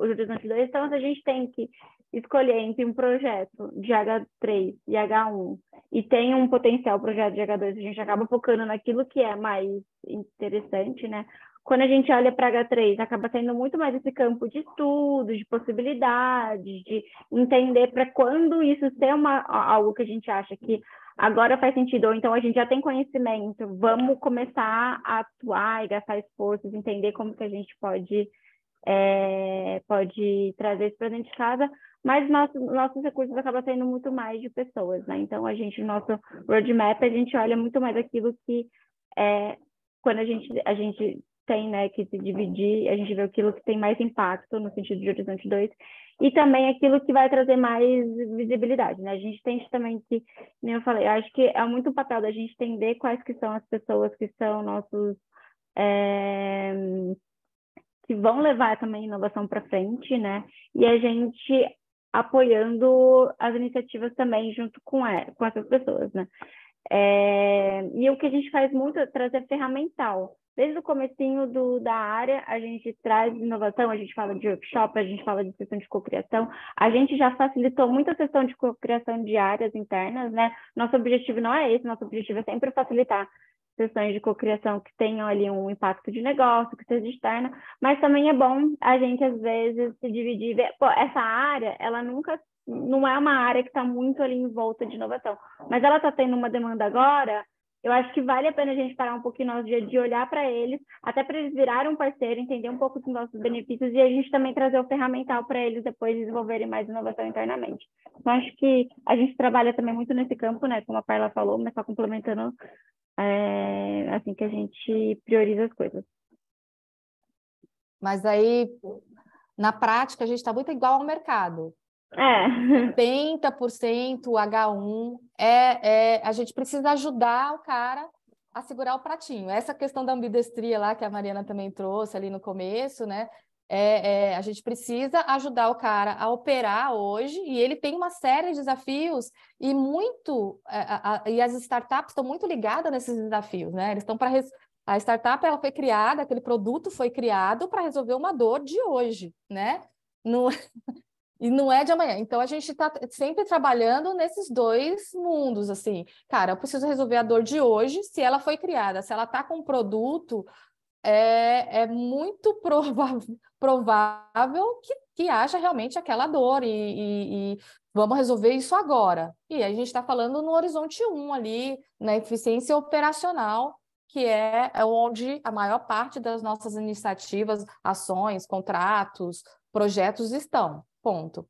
Horizonte 2, então a gente tem que escolher entre um projeto de H3 e H1 e tem um potencial projeto de H2, a gente acaba focando naquilo que é mais interessante, né? Quando a gente olha para H3, acaba tendo muito mais esse campo de estudo, de possibilidades, de entender para quando isso ser algo que a gente acha que agora faz sentido, ou então a gente já tem conhecimento, vamos começar a atuar e gastar esforços, entender como que a gente pode trazer isso para dentro de casa, mas nossos recursos acabam sendo muito mais de pessoas, né? Então, no nosso roadmap, a gente olha muito mais aquilo que quando a gente tem, né, que se dividir, a gente vê aquilo que tem mais impacto no sentido de Horizonte 2 e também aquilo que vai trazer mais visibilidade, né? A gente tem também que, como eu falei, eu acho que é muito o papel da gente entender quais que são as pessoas que são nossos que vão levar também a inovação para frente, né? E a gente apoiando as iniciativas também junto com essas pessoas, né? E o que a gente faz muito é trazer ferramental. Desde o comecinho da área, a gente traz inovação, a gente fala de workshop, a gente fala de sessão de cocriação. A gente já facilitou muito a sessão de cocriação de áreas internas, né? Nosso objetivo não é esse, nosso objetivo é sempre facilitar sessões de cocriação que tenham ali um impacto de negócio, que seja externa, mas também é bom a gente, às vezes, se dividir. Essa área, ela nunca... não é uma área que está muito ali em volta de inovação, mas ela está tendo uma demanda agora. Eu acho que vale a pena a gente parar um pouquinho no nosso dia de olhar para eles, até para eles virarem um parceiro, entender um pouco dos nossos benefícios e a gente também trazer o ferramental para eles depois desenvolverem mais inovação internamente. Então, acho que a gente trabalha também muito nesse campo, né, como a Parla falou, mas só complementando, assim que a gente prioriza as coisas. Mas aí, na prática, a gente está muito igual ao mercado. 70% H1 a gente precisa ajudar o cara a segurar o pratinho. Essa questão da ambidestria lá que a Mariana também trouxe ali no começo, né? A gente precisa ajudar o cara a operar hoje e ele tem uma série de desafios e e as startups estão muito ligadas nesses desafios, né? Eles estão a startup ela foi criada, aquele produto foi criado para resolver uma dor de hoje, né? E não é de amanhã. Então, a gente está sempre trabalhando nesses dois mundos, assim. Cara, eu preciso resolver a dor de hoje, se ela foi criada. Se ela está com um produto, é muito provável que haja realmente aquela dor e vamos resolver isso agora. E a gente está falando no horizonte 1 ali, na eficiência operacional, que é onde a maior parte das nossas iniciativas, ações, contratos, projetos estão. Ponto.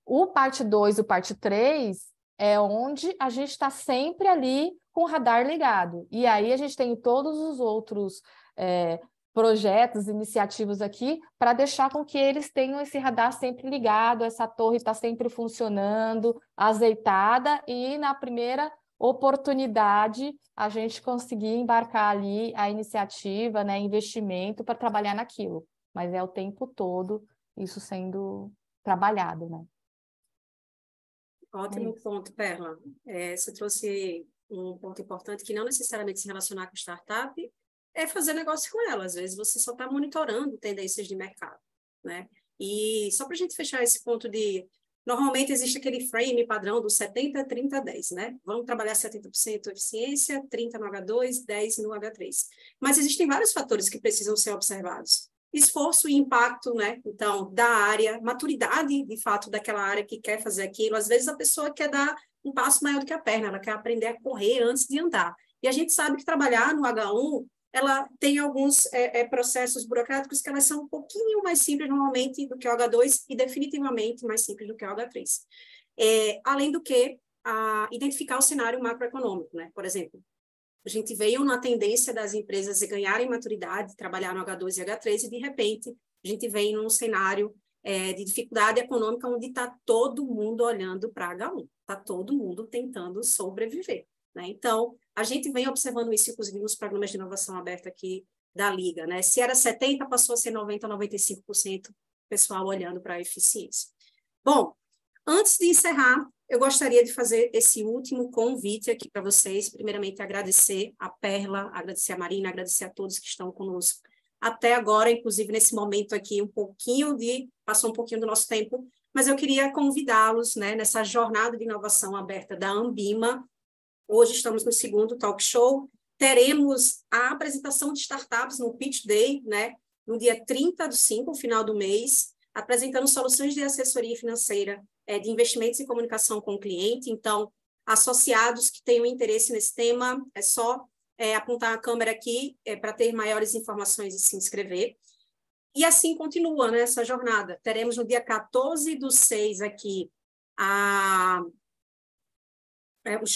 O parte 2 e o parte 3 é onde a gente está sempre ali com o radar ligado. E aí a gente tem todos os outros projetos, iniciativas aqui, para deixar com que eles tenham esse radar sempre ligado, essa torre está sempre funcionando, azeitada, e na primeira oportunidade a gente conseguir embarcar ali a iniciativa, né, investimento para trabalhar naquilo. Mas é o tempo todo isso sendo trabalhado, né? Ótimo ponto, Perla. Você trouxe um ponto importante que não necessariamente se relacionar com startup é fazer negócio com ela. Às vezes você só está monitorando tendências de mercado, né? E só para a gente fechar esse ponto de... Normalmente existe aquele frame padrão do 70, 30, 10, né? Vamos trabalhar 70% eficiência, 30% no H2, 10% no H3. Mas existem vários fatores que precisam ser observados. Esforço e impacto, né? Então, da área, maturidade, de fato, daquela área que quer fazer aquilo. Às vezes a pessoa quer dar um passo maior do que a perna, ela quer aprender a correr antes de andar. E a gente sabe que trabalhar no H1, ela tem alguns processos burocráticos que elas são um pouquinho mais simples, normalmente, do que o H2 e definitivamente mais simples do que o H3. Além do que, identificar o cenário macroeconômico, né? Por exemplo, a gente veio na tendência das empresas ganharem maturidade, trabalhar no H2 e H3, e de repente a gente vem num cenário de dificuldade econômica onde está todo mundo olhando para H1, está todo mundo tentando sobreviver, né? Então, a gente vem observando isso, inclusive, nos programas de inovação aberta aqui da Liga, né? Se era 70%, passou a ser 90%, 95% pessoal olhando para a eficiência. Bom, antes de encerrar, eu gostaria de fazer esse último convite aqui para vocês. Primeiramente, agradecer a Perla, agradecer a Marina, agradecer a todos que estão conosco até agora, inclusive nesse momento aqui, passou um pouquinho do nosso tempo, mas eu queria convidá-los, né, nessa jornada de inovação aberta da Ambima. Hoje estamos no segundo talk show. Teremos a apresentação de startups no Pitch Day, né, no dia 30/5, final do mês, apresentando soluções de assessoria financeira, de investimentos e comunicação com o cliente. Então, associados que tenham interesse nesse tema, é só apontar a câmera aqui para ter maiores informações e se inscrever. E assim continua, né, essa jornada. Teremos no dia 14/6 aqui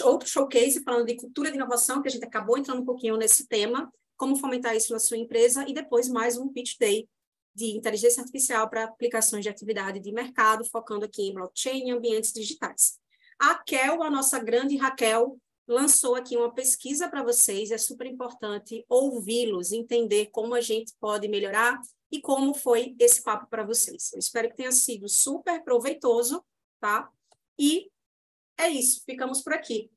outro showcase falando de cultura de inovação, que a gente acabou entrando um pouquinho nesse tema, como fomentar isso na sua empresa, e depois mais um Pitch Day de inteligência artificial para aplicações de atividade de mercado, focando aqui em blockchain e ambientes digitais. A nossa grande Raquel, lançou aqui uma pesquisa para vocês, é super importante ouvi-los, entender como a gente pode melhorar e como foi esse papo para vocês. Eu espero que tenha sido super proveitoso, tá? E é isso, ficamos por aqui.